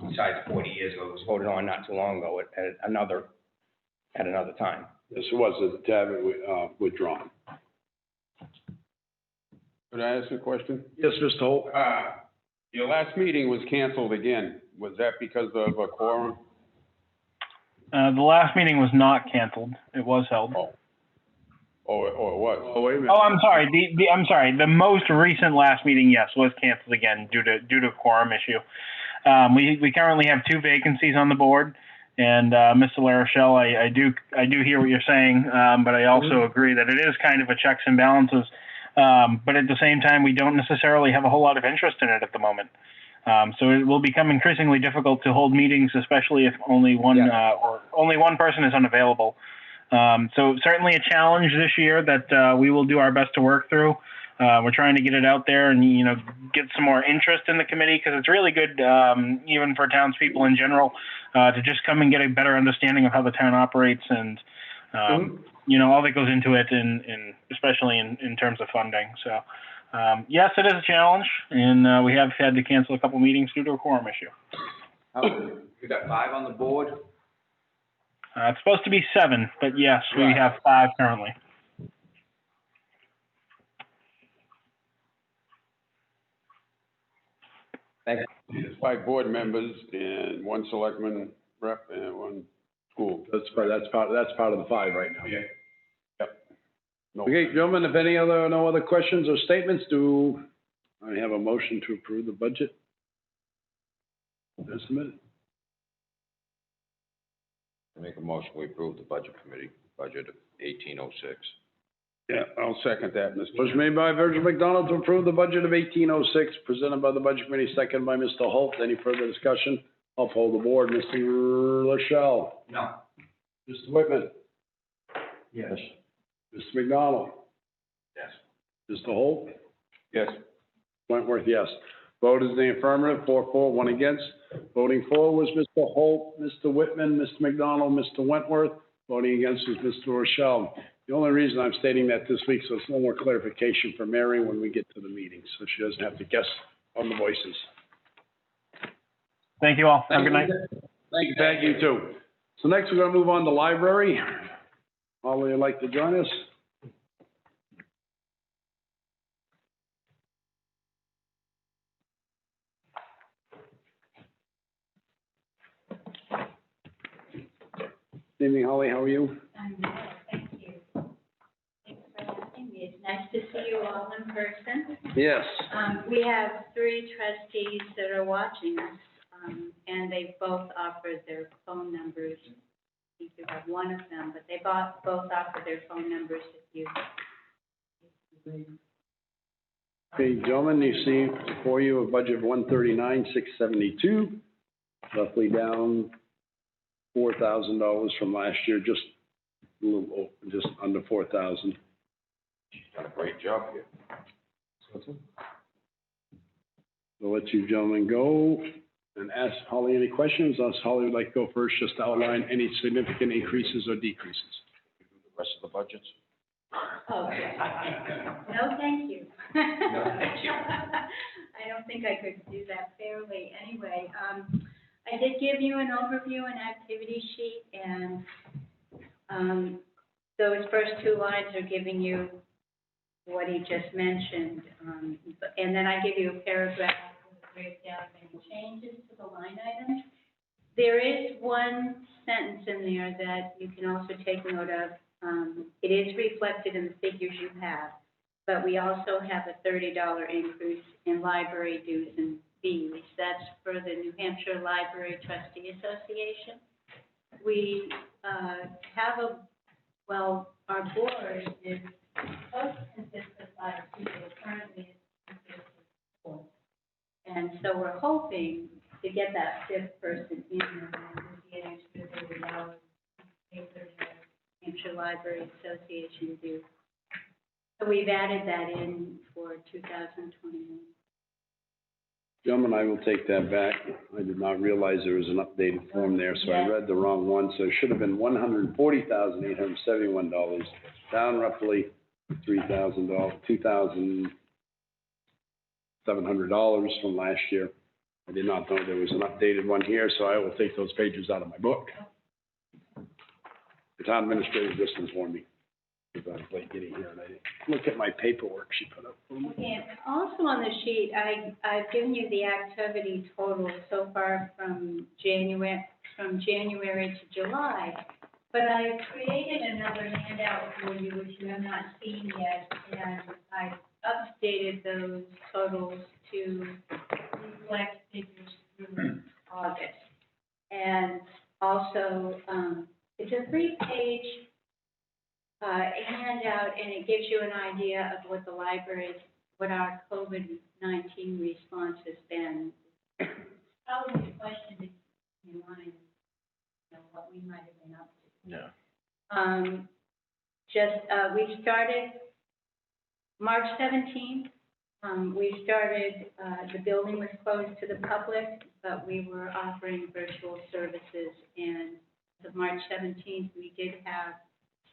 Besides 40 years ago, it was voted on not too long ago at another time. This was to have it withdrawn. Could I ask a question? Yes, Mr. Holt? Your last meeting was canceled again. Was that because of a quorum? The last meeting was not canceled. It was held. Or what? Oh, wait a minute. Oh, I'm sorry. I'm sorry. The most recent last meeting, yes, was canceled again due to quorum issue. We currently have 2 vacancies on the board, and Mr. LaRochelle, I do hear what you're saying, but I also agree that it is kind of a checks and balances. But at the same time, we don't necessarily have a whole lot of interest in it at the moment. So it will become increasingly difficult to hold meetings, especially if only one or only one person is unavailable. So certainly a challenge this year that we will do our best to work through. We're trying to get it out there and, get some more interest in the committee, because it's really good, even for townspeople in general, to just come and get a better understanding of how the town operates and, all that goes into it, especially in terms of funding. So, yes, it is a challenge, and we have had to cancel a couple meetings due to a quorum issue. You got 5 on the board? It's supposed to be 7, but yes, we have 5 currently. Thank you. There's 5 board members and 1 selectman rep and 1 school. That's part of the 5 right now. Yeah. Yep. No. Okay, gentlemen, if no other questions or statements, do I have a motion to approve the budget? As submitted. Make a motion, we approve the budget committee, budget of 1806. Yeah, I'll second that, Mr. Motion made by Virgil McDonald to approve the budget of 1806, presented by the Budget Committee, seconded by Mr. Holt. Any further discussion? I'll poll the board. Mr. LaChelle? No. Mr. Whitman? Yes. Mr. McDonald? Yes. Mr. Holt? Yes. Wentworth, yes. Vote is in the affirmative, 4-4, 1 against. Voting for was Mr. Holt, Mr. Whitman, Mr. McDonald, Mr. Wentworth. Voting against was Mr. Rochelle. The only reason I'm stating that this week, so it's a little more clarification for Mary when we get to the meeting, so she doesn't have to guess on the voices. Thank you all. Have a good night. Thank you too. So next, we're gonna move on to library. Holly, would like to join us? Good evening, Holly, how are you? I'm good, thank you. Thanks for having me. It's nice to see you all in person. Yes. We have 3 trustees that are watching us, and they both offered their phone numbers. I think you have one of them, but they both offered their phone numbers if you. Okay, gentlemen, you see before you a budget of 139,672, roughly down $4,000 from last year, just a little, just under 4,000. Done a great job here. I'll let you gentlemen go and ask Holly any questions, unless Holly would like to go first, just to outline any significant increases or decreases. The rest of the budgets? Oh, no, thank you. I don't think I could do that fairly anyway. I did give you an overview and activity sheet, and those first 2 lines are giving you what he just mentioned. And then I give you a paragraph with a breakdown of any changes to the line items. There is one sentence in there that you can also take note of. It is reflected in the figures you have, but we also have a $30 increase in library dues and fees. That's for the New Hampshire Library Trustee Association. We our board is supposed to consist of 5 people, currently it consists of 4. And so we're hoping to get that 5th person in, and then we'll be an extra $30 pay for the New Hampshire Library Association dues. So we've added that in for 2021. Gentlemen, I will take that back. I did not realize there was an updated form there, so I read the wrong one. So it should have been $140,871, down roughly $3,000, $2,700 from last year. I did not know there was an updated one here, so I will take those pages out of my book. The town administrator just informed me, because I was late getting here, and I didn't look at my paperwork she put up for me. Okay, and also on the sheet, I've given you the activity total so far from from January to July. But I created another handout for you, which you have not seen yet, and I updated those totals to reflect figures through August. And also, it's a 3-page handout, and it gives you an idea of what the library's, what our COVID-19 response has been. Probably a question in your mind, you know, what we might have been up to. Yeah. We started March 17th. We started, the building was closed to the public, but we were offering virtual services. And as of March 17th, we did have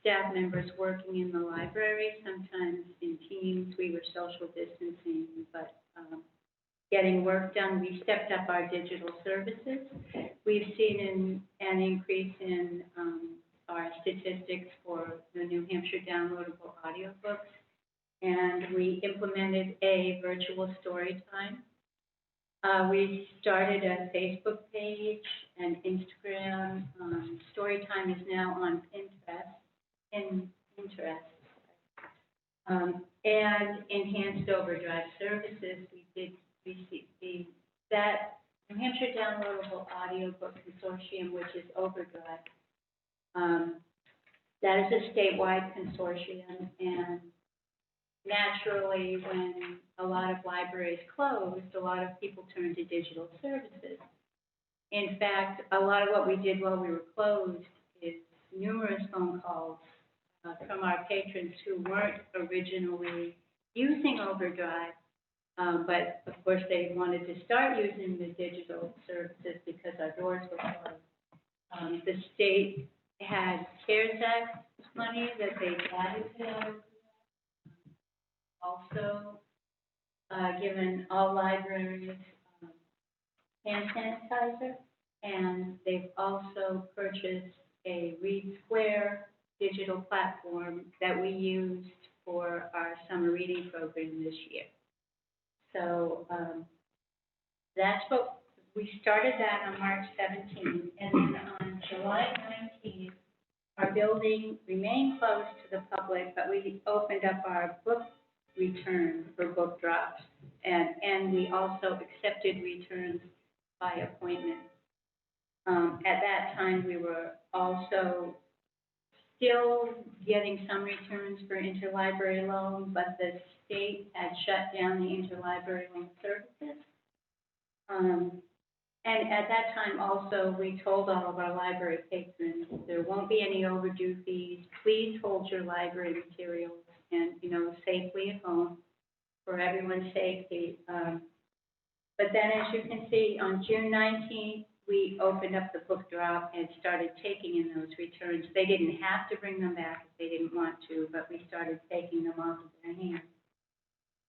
staff members working in the library, sometimes in teams. We were social distancing, but getting work done. We stepped up our digital services. We've seen an increase in our statistics for the New Hampshire downloadable audiobooks. And we implemented a virtual story time. We started a Facebook page and Instagram. Storytime is now on Pinterest. And enhanced overdrive services. We did receive that New Hampshire Downloadable Audiobook Consortium, which is Overdrive. That is a statewide consortium, and naturally, when a lot of libraries closed, a lot of people turned to digital services. In fact, a lot of what we did while we were closed is numerous phone calls from our patrons who weren't originally using Overdrive, but of course they wanted to start using the digital services because our doors were closed. The state had CARES Act money that they added to Overdrive. Also, given all libraries hand sanitizer, and they've also purchased a Read Square digital platform that we used for our summer reading program this year. So that's what we started that on March 17th, and then on July 19th, our building remained closed to the public, but we opened up our book return for book drops, and we also accepted returns by appointment. At that time, we were also still getting some returns for interlibrary loan, but the state had shut down the interlibrary loan services. And at that time also, we told all of our library patrons, there won't be any overdue fees. Please hold your library materials and, you know, safely at home for everyone's safety. But then, as you can see, on June 19th, we opened up the book drop and started taking in those returns. They didn't have to bring them back if they didn't want to, but we started taking them off of their hands.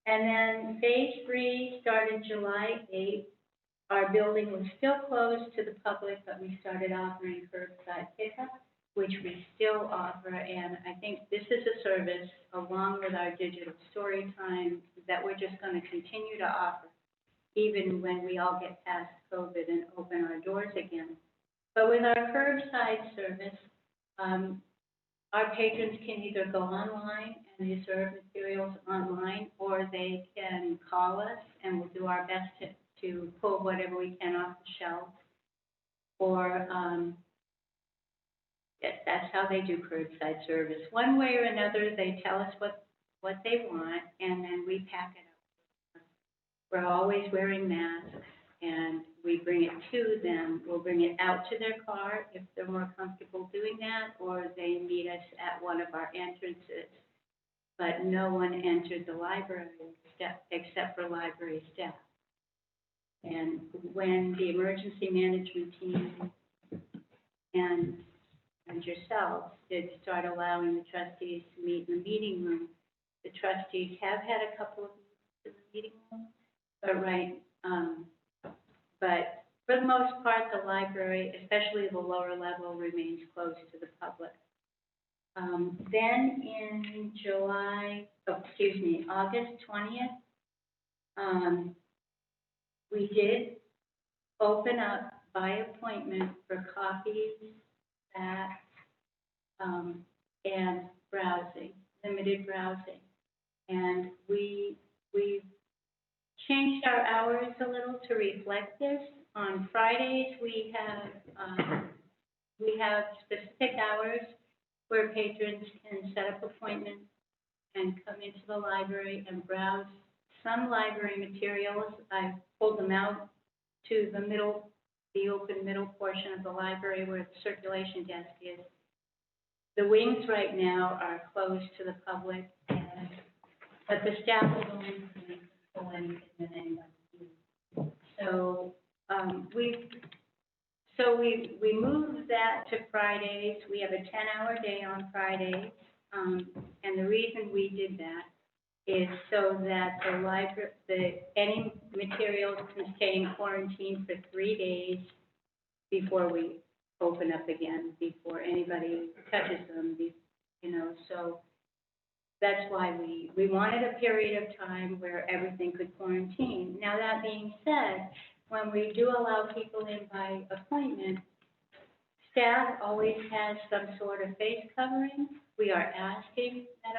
And then phase 3 started July 8th. Our building was still closed to the public, but we started offering curbside pickup, which we still offer. And I think this is a service, along with our digital story time, that we're just going to continue to offer, even when we all get past COVID and open our doors again. But with our curbside service, our patrons can either go online and reserve materials online, or they can call us and we'll do our best to pull whatever we can off the shelves. Or that's how they do curbside service. One way or another, they tell us what they want, and then we pack it up. We're always wearing masks, and we bring it to them. We'll bring it out to their car if they're more comfortable doing that, or they meet us at one of our entrances. But no one entered the library except for library staff. And when the emergency management team and yourselves did start allowing the trustees to meet in the meeting room, the trustees have had a couple of meetings in the meeting room, but for the most part, the library, especially the lower level, remains closed to the public. Then in August 20th, we did open up by appointment for copies, fax, and browsing, limited browsing. And we've changed our hours a little to reflect this. On Fridays, we have specific hours where patrons can set up appointments and come into the library and browse some library materials. I pulled them out to the middle, the open middle portion of the library where the circulation desk is. The wings right now are closed to the public, but the staff will go in and pull anything that anyone needs. So, we moved that to Fridays. We have a 10-hour day on Fridays. And the reason we did that is so that any materials can stay in quarantine for 3 days before we open up again, before anybody touches them, so that's why we wanted a period of time where everything could quarantine. Now, that being said, when we do allow people in by appointment, staff always has some sort of face covering. We are asking that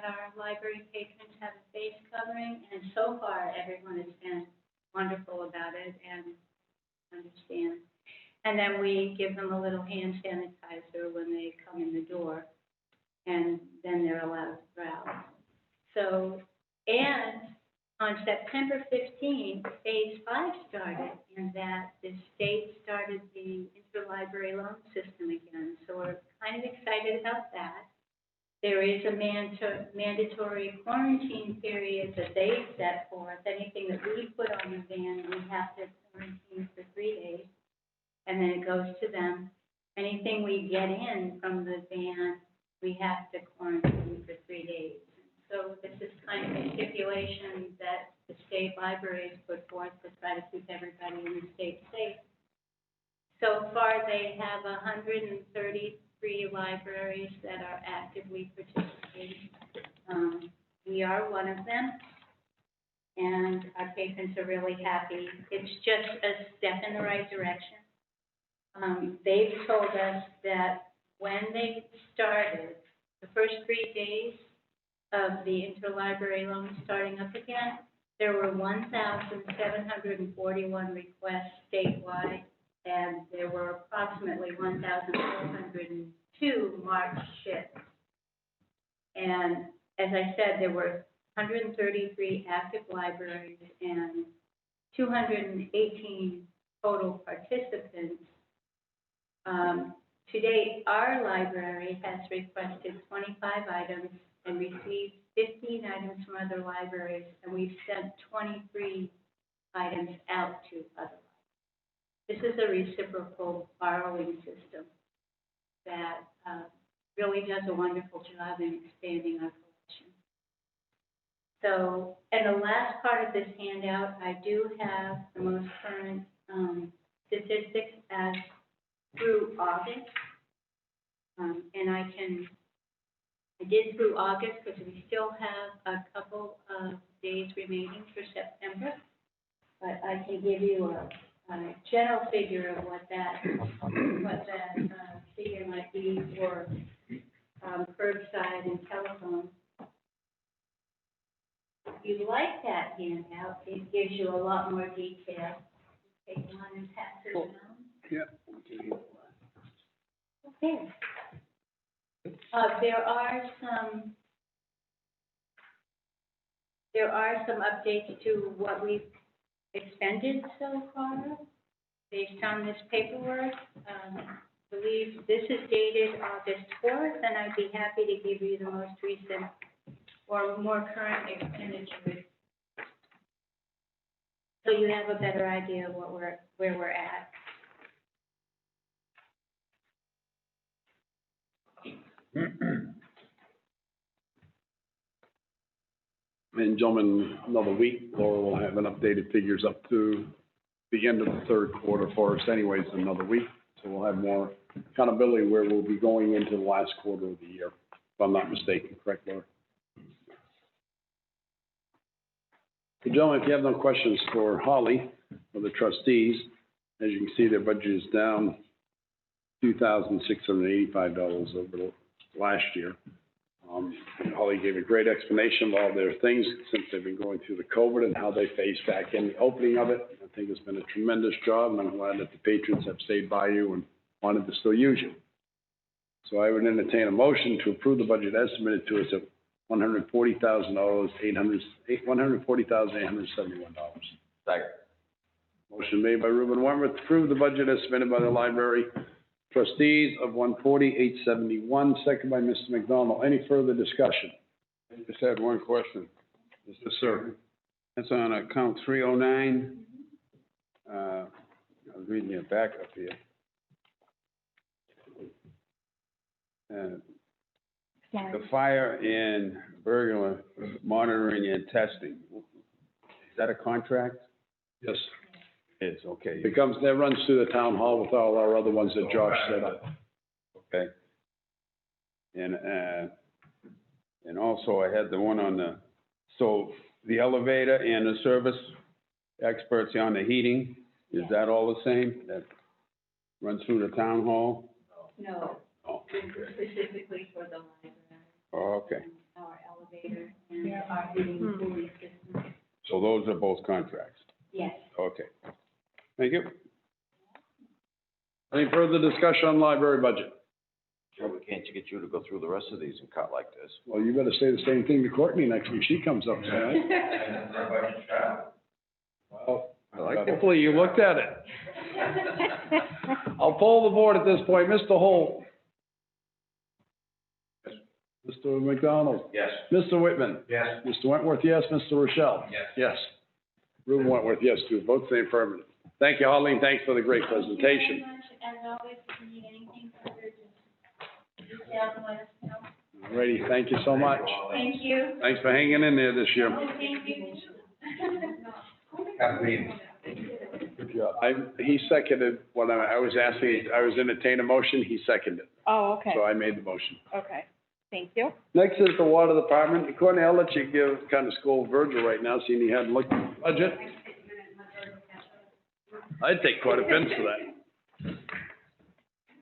our library patrons have a face covering, and so far, everyone has been wonderful about it and understand. And then we give them a little hand sanitizer when they come in the door, and then they're allowed to browse. So, and on September 15th, Phase 5 started, in that the state started the interlibrary loan system again. So we're kind of excited about that. There is a mandatory quarantine period that they set forth. Anything that we put on the van, we have to quarantine for 3 days, and then it goes to them. Anything we get in from the van, we have to quarantine for 3 days. So this is kind of a stipulation that the state libraries put forth to try to keep everybody in the state safe. So far, they have 133 libraries that are actively participating. We are one of them, and our patrons are really happy. It's just a step in the right direction. They've told us that when they started, the first 3 days of the interlibrary loan starting up again, there were 1,741 requests statewide, and there were approximately 1,402 March ships. And as I said, there were 133 active libraries and 218 total participants. To date, our library has requested 25 items and received 15 items from other libraries, and we've sent 23 items out to other libraries. This is a reciprocal borrowing system that really does a wonderful job in expanding our collection. So, and the last part of this handout, I do have the most current statistics as through August, and I did through August because we still have a couple of days remaining for September, but I can give you a general figure of what that figure might be for curbside and telephone. If you like that handout, it gives you a lot more detail. Take one and pass it around. Yeah. Okay. There are some updates to what we've expended so far based on this paperwork. I believe this is dated August 4th, and I'd be happy to give you the most recent or more current expenditures, so you have a better idea of where we're at. And gentlemen, another week, Laura will have an updated figures up to the end of the third quarter for us anyways, another week. So we'll have more accountability where we'll be going into the last quarter of the year, if I'm not mistaken, correct, Laura? So gentlemen, if you have no questions for Holly or the trustees, As you can see, their budget is down $2,685 over the last year. Holly gave a great explanation of all their things since they've been going through the COVID and how they faced back in the opening of it. I think it's been a tremendous job, and I'm glad that the patrons have stayed by you and wanted to still use you. So I would entertain a motion to approve the budget as submitted to us at $140,871. Second. Motion made by Reuben Wentworth to approve the budget as submitted by the library trustees of $140,871, second by Mr. McDonald. Any further discussion? I just had one question. Yes, sir. That's on account 309. I was reading your backup here. The fire and burglar monitoring and testing. Is that a contract? Yes. It's okay. That runs through the town hall with all our other ones that Josh set up. Okay. And also I had the one on so the elevator and the service experts on the heating, is that all the same? That runs through the town hall? No, Oh, specifically for the library, oh, okay. our elevator and our heating and cooling system. So those are both contracts? Yes. Okay. Thank you. Any further discussion on library budget? Well, can't you get you to go through the rest of these and cut like this? Well, you better say the same thing to Courtney next week. She comes up tonight. Well, hopefully you looked at it. I'll poll the board at this point. Mr. Holt? Mr. McDonald? Yes. Mr. Whitman? Yes. Mr. Wentworth, yes. Mr. Rochelle? Yes. Yes. Reuben Wentworth, yes, too. Vote the affirmative. Thank you, Harleen. Thanks for the great presentation. As always, if you need anything further, just reach out and let us know. Alrighty, thank you so much. Thank you. Thanks for hanging in there this year. Oh, thank you. Have a meeting. Good job. He seconded what I was asking, I was entertaining a motion, he seconded. Oh, okay, So I made the motion. okay. Thank you. Next is the water department. Courtney, I'll let you give, kind of scold Virgil right now, seeing he hadn't looked at the budget. I'd take quite offense to that.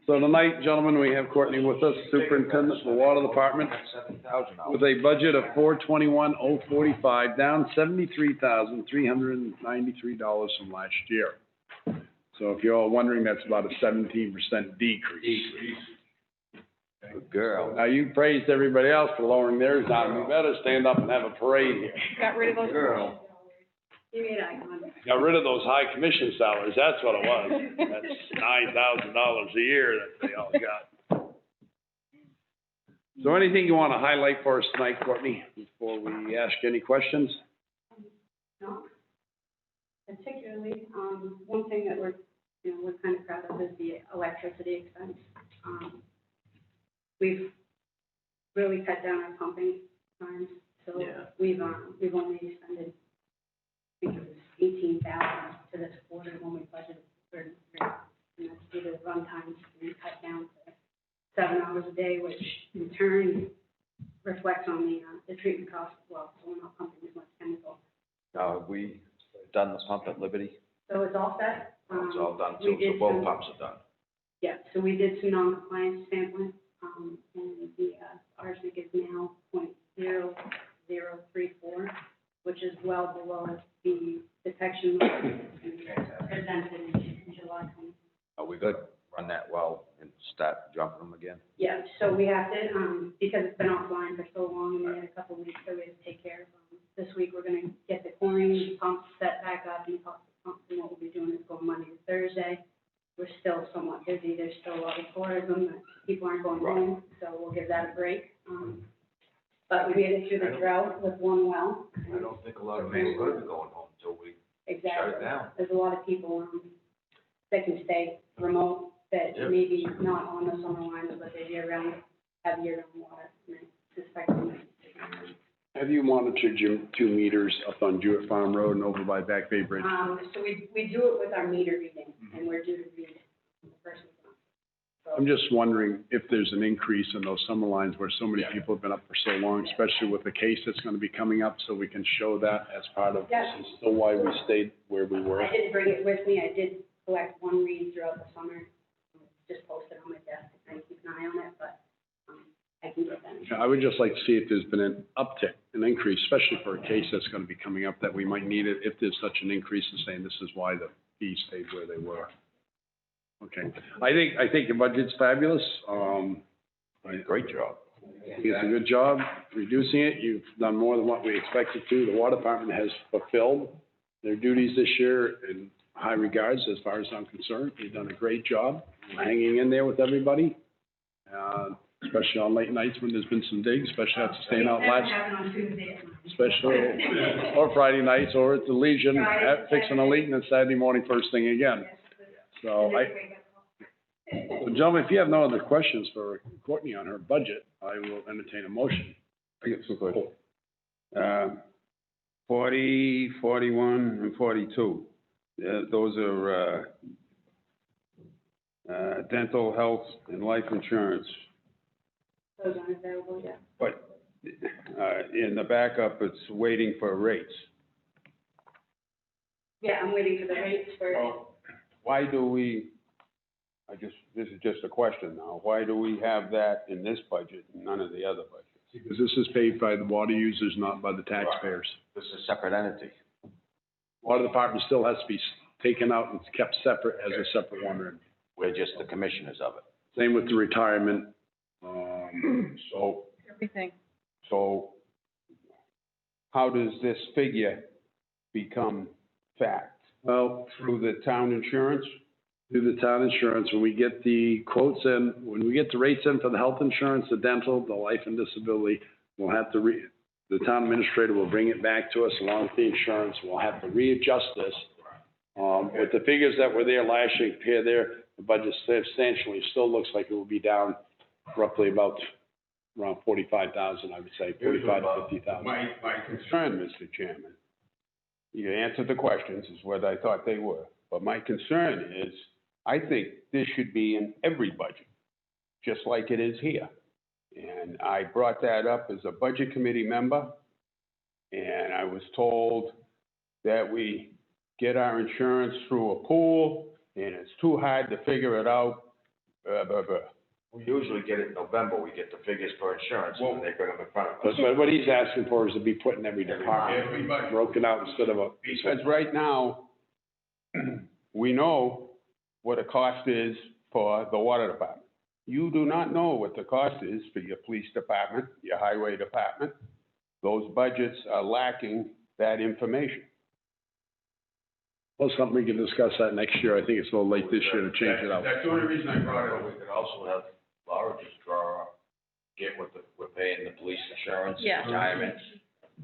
So tonight, gentlemen, we have Courtney with us, superintendent of the water department, with a budget of $421,045, down $73,393 from last year. So if you're all wondering, that's about a 17% decrease. Good girl. Now, you praised everybody else for lowering theirs down. We better stand up and have a parade here. Got rid of those. Girl. Got rid of those high commission salaries, that's what it was. That's $9,000 a year that they all got. So anything you want to highlight for us tonight, Courtney, before we ask any questions? No, particularly, one thing that we're kind of proud of is the electricity expense. We've really cut down our pumping times, so we've only expended, I think it was 18,000 to this quarter when we budgeted 33. And that's due to the run times being cut down to 7 hours a day, which in turn reflects on the treatment cost as well, so we're not pumping as much chemical. Now, have we done the pump at Liberty? So it's all set. It's all done, we so did both some- pumps are done. Yeah, so we did some non-compliance sampling, and the arsenic is now 0.0034, which is well below the detection level presented in July 20. Are we good? Run that well and start jumping them again? Yeah, so we have to, because it's been offline for so long, and we had a couple of weeks, so we had to take care of them. This week, we're gonna get the chlorine pump set back up and caustic pumps, and what we'll be doing is going Monday to Thursday. We're still somewhat busy, there's still a lot of tourism, that people aren't going home, so we'll give that a break. But we made it through the drought with one well. I don't think a lot of people are gonna be going home until we Exactly. shut it down. There's a lot of people, that can stay remote, that Yeah. maybe not on the summer lines, but they have year-round water, and I suspect they might. Have you monitored your 2 meters up on Jewett Farm Road and over by Back Bay Bridge? So we do it with our meter reading, and we're due to read the first month. So, I'm just wondering if there's an increase in those summer lines where so many people have been up for so long, especially with the case that's going to be coming up, so we can show that as part of, this is still why we stayed where we were. I didn't bring it with me, I did collect one read throughout the summer. Just post it on my desk and keep an eye on it, but, I can get that. Yeah, I would just like to see if there's been an uptick, an increase, especially for a case that's gonna be coming up that we might need it, if there's such an increase in saying this is why the fees stayed where they were. Okay, I think your budget's fabulous, Great job. it's a good job reducing it, you've done more than what we expected to, the water department has fulfilled their duties this year in high regards, as far as I'm concerned, you've done a great job hanging in there with everybody, especially on late nights when there's been some digs, especially after staying out last, especially, or Friday nights, or at the Legion, fixing a leak, and then Saturday morning, first thing again. So so gentlemen, if you have no other questions for Courtney on her budget, I will entertain a motion. I get some questions. 40, 41, and 42. Those are, dental, health, and life insurance. Those aren't available yet. But, in the backup, it's waiting for rates. Yeah, I'm waiting for the rates for, Why do we, this is just a question now, why do we have that in this budget and none of the other budgets? Because this is paid by the water users, not by the taxpayers. This is a separate entity. Water department still has to be taken out and kept separate as a separate one. We're just the commissioners of it. Same with the retirement, So, Everything. so how does this figure become fact? well, Through the town insurance? through the town insurance, when we get the quotes in, when we get the rates in for the health insurance, the dental, the life and disability, we'll have to the town administrator will bring it back to us along with the insurance, we'll have to readjust this. With the figures that were there last year, compare there, the budget substantially still looks like it will be down roughly about around 45,000, I would say, 45 to 50,000. My concern, Mr. Chairman, you answered the questions, is what I thought they were. But my concern is, I think this should be in every budget, just like it is here. And I brought that up as a budget committee member, and I was told that we get our insurance through a pool, and it's too hard to figure it out, blah, blah, blah. We usually get it in November, we get the figures for insurance, and they bring them in front of us. But what he's asking for is to be put in every department, Everybody. broken out instead of a. Because right now, we know what a cost is for the water department. You do not know what the cost is for your police department, your highway department. Those budgets are lacking that information. Well, something we can discuss that next year. I think it's a little late this year to change it out. That's the only reason I brought it up. We could also have Laura just draw up, get what we're paying the police insurance, Yeah. retirement,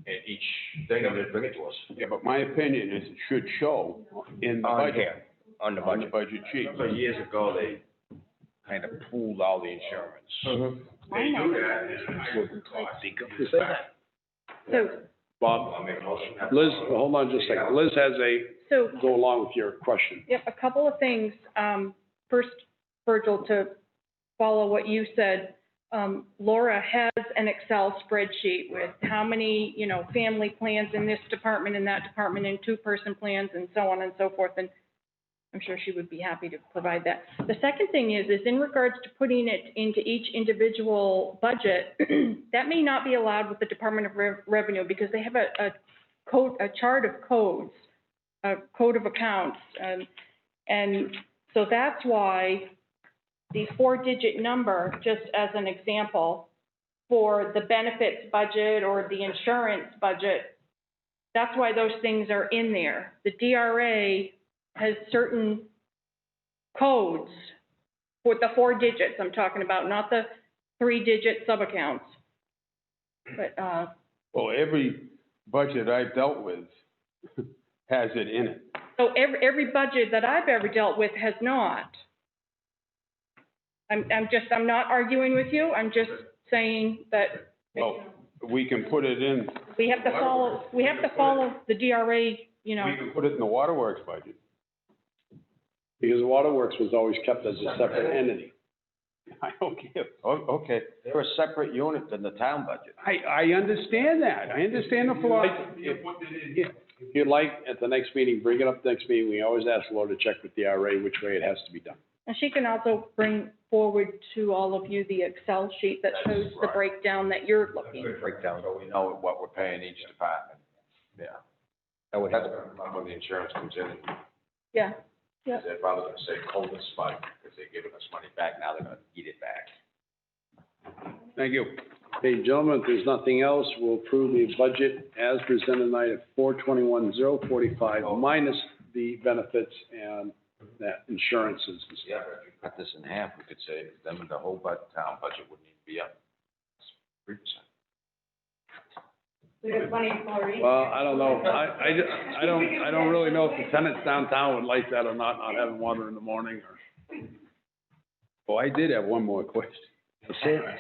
and each thing, and then bring it to us. Yeah, but my opinion is it should show in the On budget. here, on the On the budget. budget sheet. So years ago, they kind of pooled all the insurance. They do that, and I would You say that? So, Bob, I'll make a motion. Liz, hold on just a second. Liz has so, go along with your question. yep, a couple of things. First, Virgil, to follow what you said, Laura has an Excel spreadsheet with how many, family plans in this department and that department and two-person plans and so on and so forth. And I'm sure she would be happy to provide that. The second thing is in regards to putting it into each individual budget, that may not be allowed with the Department of Revenue because they have a chart of codes, a code of accounts. And so that's why the 4-digit number, just as an example, for the benefits budget or the insurance budget, that's why those things are in there. The DRA has certain codes for the 4 digits I'm talking about, not the 3-digit sub-accounts. But, Well, every budget I've dealt with has it in it. so every budget that I've ever dealt with has not. I'm not arguing with you, I'm just saying that Well, we can put it in, we have to follow the DRA, we can put it in the waterworks budget. Because the waterworks was always kept as a separate entity. I don't care. Okay. They're a separate unit than the town budget. I understand that. I understand the philosophy of putting it in here. If you'd like, at the next meeting, bring it up next meeting. We always ask Laura to check with the RA which way it has to be done. And she can also bring forward to all of you the Excel sheet that shows the breakdown that you're looking. Breakdown. So we know what we're paying each department. Yeah. That would That's help. gonna come up when the insurance comes in. Yeah, yeah. They're probably gonna say COVID spike, because they're giving us money back, now they're gonna eat it back. Thank you. Okay, gentlemen, if there's nothing else, we'll approve the budget as presented tonight at 421,045 minus the benefits and that insurances and stuff. Yeah, but if you cut this in half, we could say, then the whole town budget wouldn't even be up 3%. We got plenty for you. Well, I don't know. I don't really know if the tenants downtown would like that or not having water in the morning or. Oh, I did have one more question.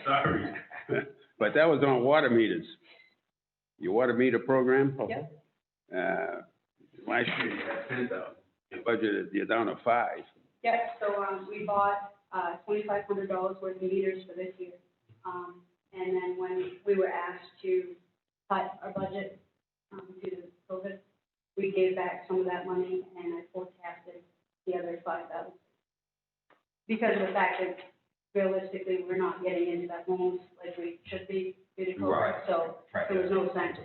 Sorry. But that was on water meters. Your water meter program? Yep. Last year you had 10,000. You budgeted, you're down to 5. Yeah, so, we bought, $2,500 worth of meters for this year. And then when we were asked to cut our budget, due to COVID, we gave back some of that money and I forecasted the other 5,000. Because of the fact that realistically, we're not getting into that homes like we should be due to COVID. Right. So there was no sense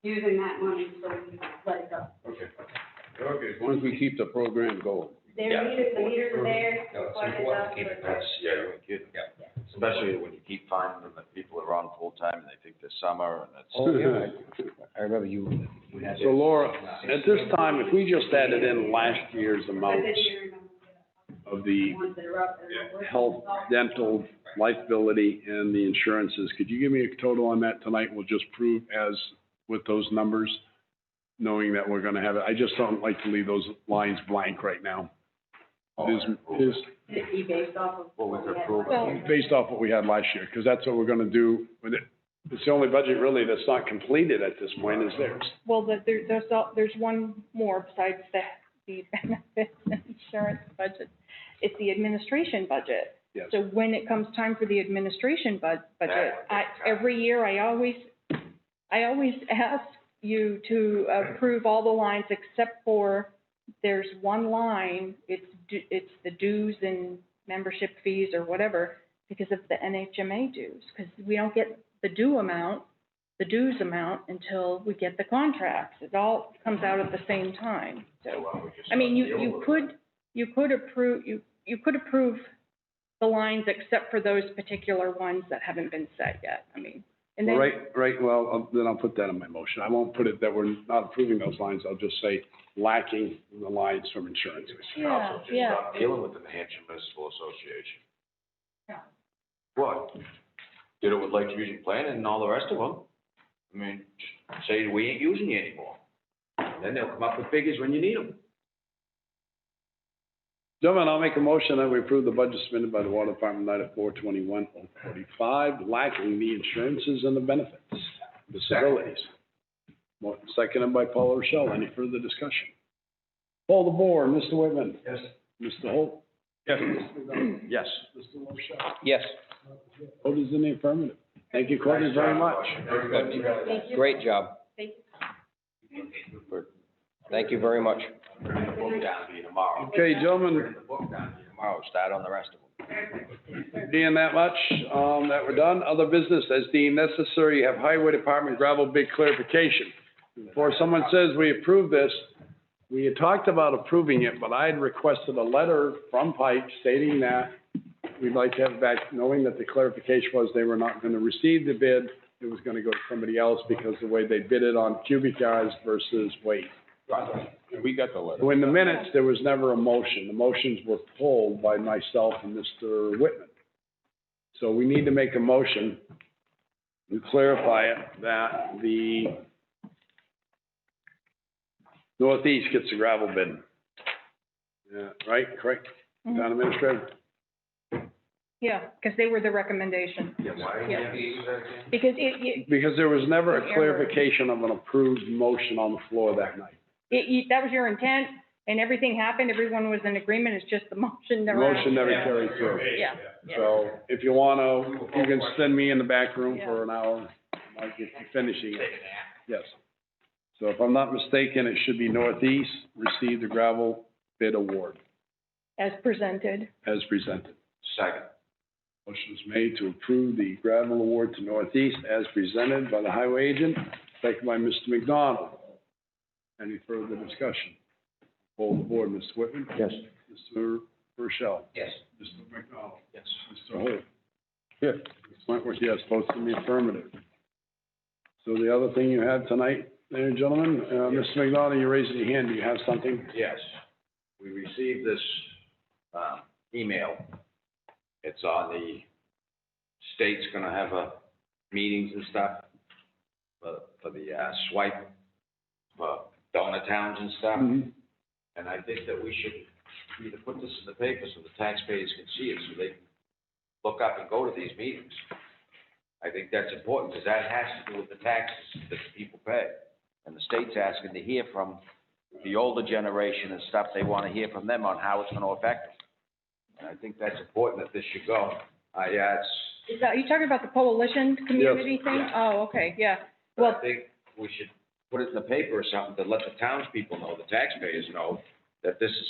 using that money, so we let it go. Okay, as long as we keep the program going. The meters are there. No, it's what is important up, to keep it, but- that's, yeah, we kidding. Especially when you keep finding them that people are on full-time and they think they're summer and it's. Oh, yeah, I remember you had. So Laura, at this time, if we just added in last year's amounts of the Ones that are up there. health, dental, liability, and the insurances, could you give me a total on that tonight? We'll just prove as with those numbers, knowing that we're gonna have it. I just don't like to leave those lines blank right now. Is It'd be based off of. Well, we what could had prove last it. year. based off what we had last year, because that's what we're gonna do with it. It's the only budget really that's not completed at this point is theirs. Well, there's one more besides the benefits and insurance budget. It's the administration budget. Yes. So when it comes time for the administration budget, every year I always ask you to approve all the lines except for, there's one line, it's the dues and membership fees or whatever, because of the NHMA dues, because we don't get the dues amount until we get the contracts. It all comes out at the same time. So, I mean, you could approve the lines except for those particular ones that haven't been set yet. I mean, and then. Well, then I'll put that in my motion. I won't put it that we're not approving those lines. I'll just say lacking the lines from insurance. Yeah, yeah. Stop dealing with the New Hampshire Municipal Association. Yeah. What? Did it with Lake Region Planning and all the rest of them. I mean, just say we ain't using you anymore. Then they'll come up with figures when you need them. Gentlemen, I'll make a motion that we approve the budget submitted by the Water Department tonight at 421,045, lacking the insurances and the benefits, disabilities. Seconded by Paul Rochelle. Any further discussion? Poll the board. Mr. Whitman? Yes. Mr. Holt? Yes. Yes. Mr. Rochelle? Yes, Vote is in the affirmative. Thank you, Courtney, very much. great job. Thank you. Thank you very much. Bring the book down to you tomorrow. Okay, gentlemen, Bring the book down to you tomorrow, start on the rest of them. being that much, that we're done, other business as deemed necessary, you have Highway Department gravel bid clarification. Before someone says we approve this, we had talked about approving it, but I had requested a letter from Pike stating that we'd like to have it back, knowing that the clarification was they were not gonna receive the bid, it was gonna go to somebody else because the way they bid it on cubic yards versus weight. We got the letter. So in the minutes, there was never a motion. The motions were pulled by myself and Mr. Whitman. So we need to make a motion and clarify it that the Northeast gets the gravel bid. Yeah, right, correct? Town administrator? Yeah, because they were the recommendation. Why Yeah. can't we use that again? Because Because there was never An a error. clarification of an approved motion on the floor that night. that was your intent, and everything happened, everyone was in agreement, it's just the motion The never. motion never carried through. Yeah, yeah. So if you wanna, you can send me in the back room for an hour. I'll get you finishing it. Yes. So if I'm not mistaken, it should be Northeast received the gravel bid award As presented. as presented. Second. Motion is made to approve the gravel award to Northeast as presented by the highway agent, second by Mr. McDonald. Any further discussion? Hold the board, Mr. Whitman. Yes. Mr. Rochelle. Yes. Mr. McDonald. Yes. Mr. Holt. Yes. Ms. Wentworth, yes, both in the affirmative. So the other thing you had tonight, there, gentlemen, Mr. McDonald, you're raising your hand, do you have something? Yes. We received this, email. It's on the state's gonna have meetings and stuff for the, swipe, for donor towns and stuff. And I think that we should either put this in the paper so the taxpayers can see it, so they can look up and go to these meetings. I think that's important, because that has to do with the taxes that the people pay. And the state's asking to hear from the older generation and stuff. They want to hear from them on how it's going to affect them. And I think that's important that this should go. Yeah, Is that, are you talking about the coalition community thing? Yeah. Oh, okay, yeah. I Well, think we should put it in the paper or something to let the townspeople know, the taxpayers know, that this is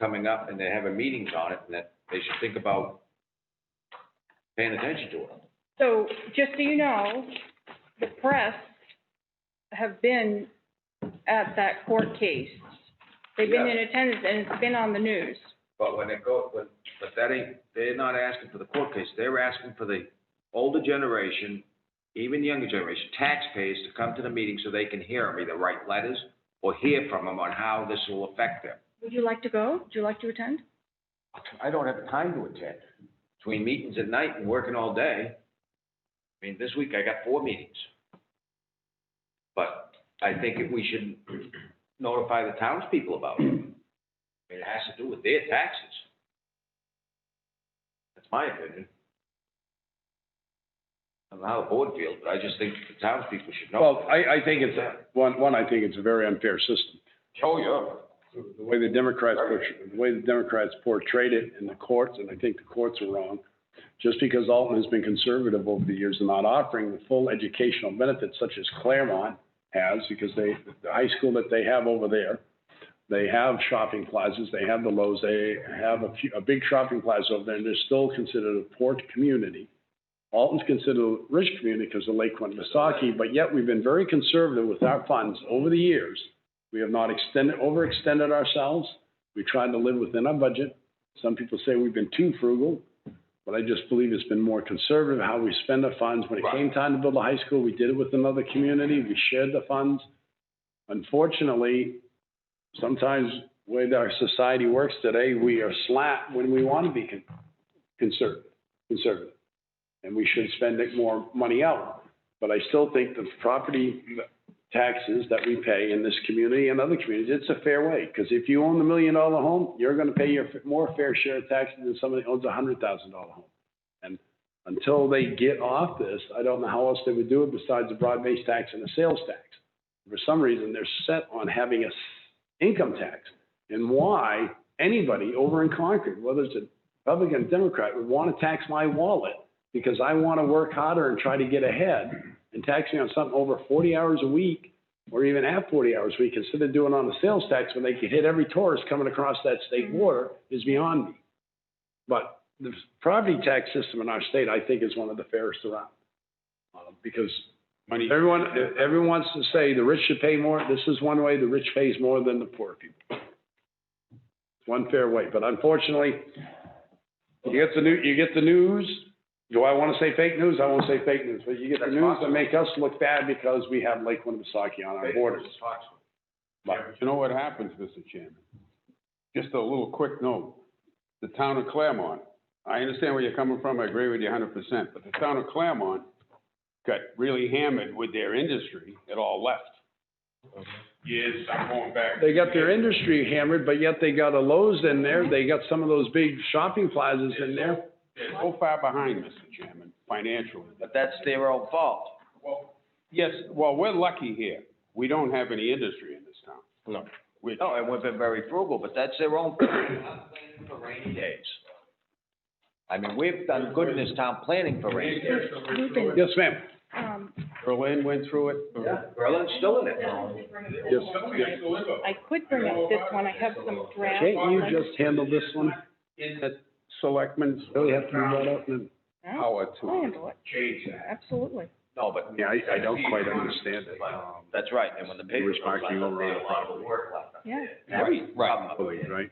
coming up and they're having meetings on it, and that they should think about paying attention to it. so just so you know, the press have been at that court case. They've been in attendance and it's been on the news. But when it goes, but that ain't, they're not asking for the court case, they're asking for the older generation, even younger generation, taxpayers to come to the meeting so they can hear them, either write letters or hear from them on how this will affect them. Would you like to go? Would you like to attend? I don't have time to attend, between meetings at night and working all day. I mean, this week I got 4 meetings. But I think if we should notify the townspeople about it. I mean, it has to do with their taxes. That's my opinion. I don't know how the board feels, but I just think the townspeople should know. Well, I think it's, I think it's a very unfair system. Oh, yeah. The way the Democrats portrayed it in the courts, and I think the courts are wrong. Just because Alton has been conservative over the years and not offering the full educational benefits such as Claremont has, because the high school that they have over there, they have shopping plazas, they have the Lowe's, they have a big shopping plaza over there, and they're still considered a poor community. Alton's considered a rich community because of Lake Winnipesaukee, but yet we've been very conservative with our funds over the years. We have not overextended ourselves. We tried to live within our budget. Some people say we've been too frugal, but I just believe it's been more conservative how we spend our funds. When it came time to build a high school, we did it with another community. We shared the funds. Unfortunately, sometimes the way that our society works today, we are slack when we want to be conservative. And we should spend more money out. But I still think the property taxes that we pay in this community and other communities, it's a fair way. Because if you own the $1 million home, you're going to pay your more fair share of taxes than somebody who owns a $100,000 home. And until they get off this, I don't know how else they would do it besides a broad-based tax and a sales tax. For some reason, they're set on having an income tax. And why anybody over in Concord, whether it's a Republican or Democrat, would want to tax my wallet because I want to work harder and try to get ahead and tax me on something over 40 hours a week or even at 40 hours a week instead of doing on the sales tax when they could hit every tourist coming across that state border is beyond me. But the property tax system in our state, I think, is one of the fairest around. Because everyone wants to say the rich should pay more. This is one way the rich pays more than the poor people. It's one fair way. But unfortunately, you get the news. Do I want to say fake news? I won't say fake news. But you get the news that make us look bad because we have Lake Winnipesaukee on our borders. But you know what happens, Mr. Chairman? Just a little quick note. The town of Claremont, I understand where you're coming from. I agree with you 100%. But the town of Claremont got really hammered with their industry. It all left. Years, I'm going back. They got their industry hammered, but yet they got a Lowe's in there. They got some of those big shopping plazas in there. They're so far behind, Mr. Chairman, financially. But that's their own fault. Well, yes, well, we're lucky here. We don't have any industry in this town. No. No, and we've been very frugal, but that's their own fault. We're not planning for rainy days. I mean, we've done good in this town planning for rainy days. Yes, ma'am. Berlin went through it. Yeah, Berlin's still in it. Yes, I could bring up this one, I have some drafts. Can't you just handle this one? That selectmen's Really have to be brought up and, power to I'll handle it, change that. absolutely. No, but yeah, I don't quite understand it. that's right, and when the paper's Parking over on the property. Yeah. Every problem. Properly, right?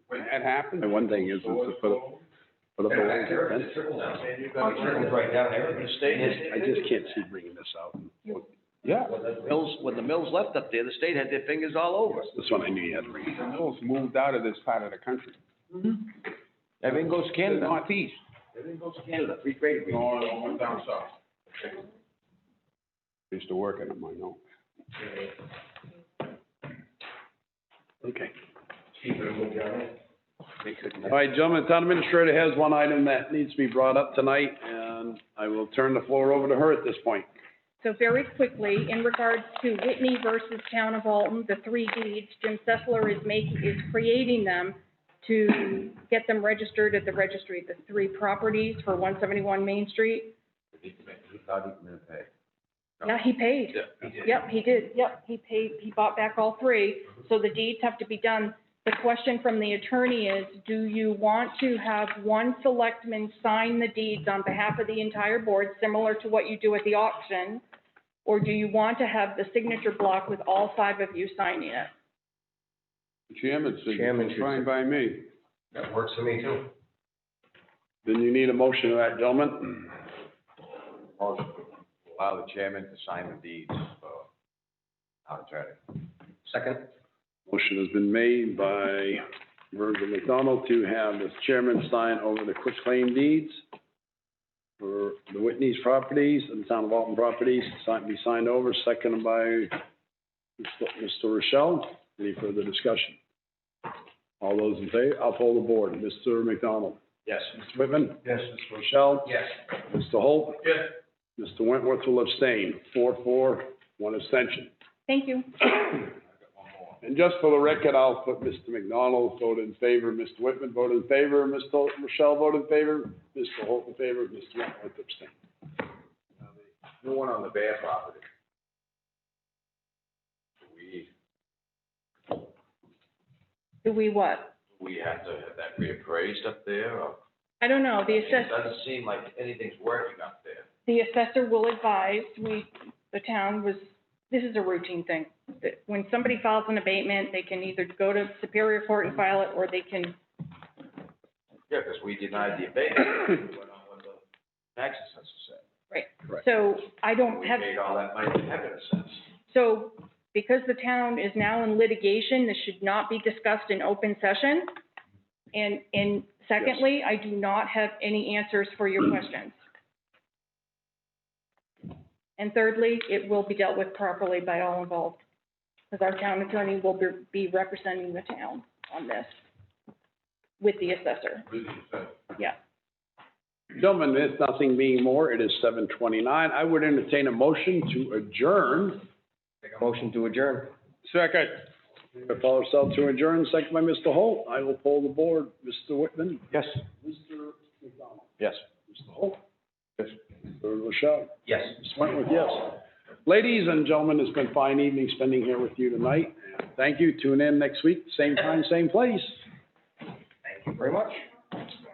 When that happens. And one thing is to put up a little fence. It's right down there. The state has, I just can't see bringing this out. Yeah. when the mills left up there, the state had their fingers all over us. This one I knew you had to bring. The mills moved out of this part of the country. Everything goes to Canada. Northeast. Everything goes to Canada, free trade agreement. No, it went down south. Used to work in them, I know. Okay. All right, gentlemen, the town administrator has one item that needs to be brought up tonight, and I will turn the floor over to her at this point. So very quickly, in regards to Whitney versus Town of Alton, the 3 deeds, Jim Sessler is creating them to get them registered at the registry, the 3 properties for 171 Main Street. Yeah, he paid. Yep, he did. Yep, he paid, he bought back all 3. So the deeds have to be done. The question from the attorney is, do you want to have one selectman sign the deeds on behalf of the entire board, similar to what you do at the auction? Or do you want to have the signature block with all 5 of you signing it? The chairman said, Chairman it's should fine say. by me. That works for me too. Then you need a motion of that, gentlemen. Motion to allow the chairman to sign the deeds for town attorney. Second? Motion has been made by Virgil McDonald to have the chairman sign over the quitclaim deeds for the Whitney's properties and the town of Alton properties, be signed over, seconded by Mr. Rochelle. Any further discussion? All those in favor, I'll poll the board. Mr. McDonald? Yes. Mr. Whitman? Yes. Mr. Rochelle? Yes. Mr. Holt? Yes. Mr. Wentworth will abstain. 4-4, 1 abstention. Thank you. And just for the record, I'll put Mr. McDonald voted in favor, Mr. Whitman voted in favor, Ms. Rochelle voted in favor, Mr. Holt in favor, Mr. Wentworth abstained. The one on the Bear property. Do we what? We have to have that reappraised up there, or? I don't know. The It assessor, doesn't seem like anything's working up there. the assessor will advise, the town was, this is a routine thing. That when somebody files an abatement, they can either go to Superior Court and file it, or they can, Yeah, because we denied the abatement, we went on what the tax assessor said. Right. so I don't We have, paid all that money to heaven, in a sense. so because the town is now in litigation, this should not be discussed in open session. And secondly, I do not have any answers for your questions. And thirdly, it will be dealt with properly by all involved, because our town attorney will be representing the town on this with the assessor. Yeah. Gentlemen, if nothing being more, it is 7:29. I would entertain a motion to adjourn. Make a motion to adjourn. Second. Paul Russell to adjourn, second by Mr. Holt. I will poll the board. Mr. Whitman? Yes. Mr. McDonald? Yes. Mr. Holt? Yes. Mr. Rochelle? Yes. Mr. Wentworth, yes. Ladies and gentlemen, it's been a fine evening spending here with you tonight. Thank you. Tune in next week, same time, same place. Thank you very much.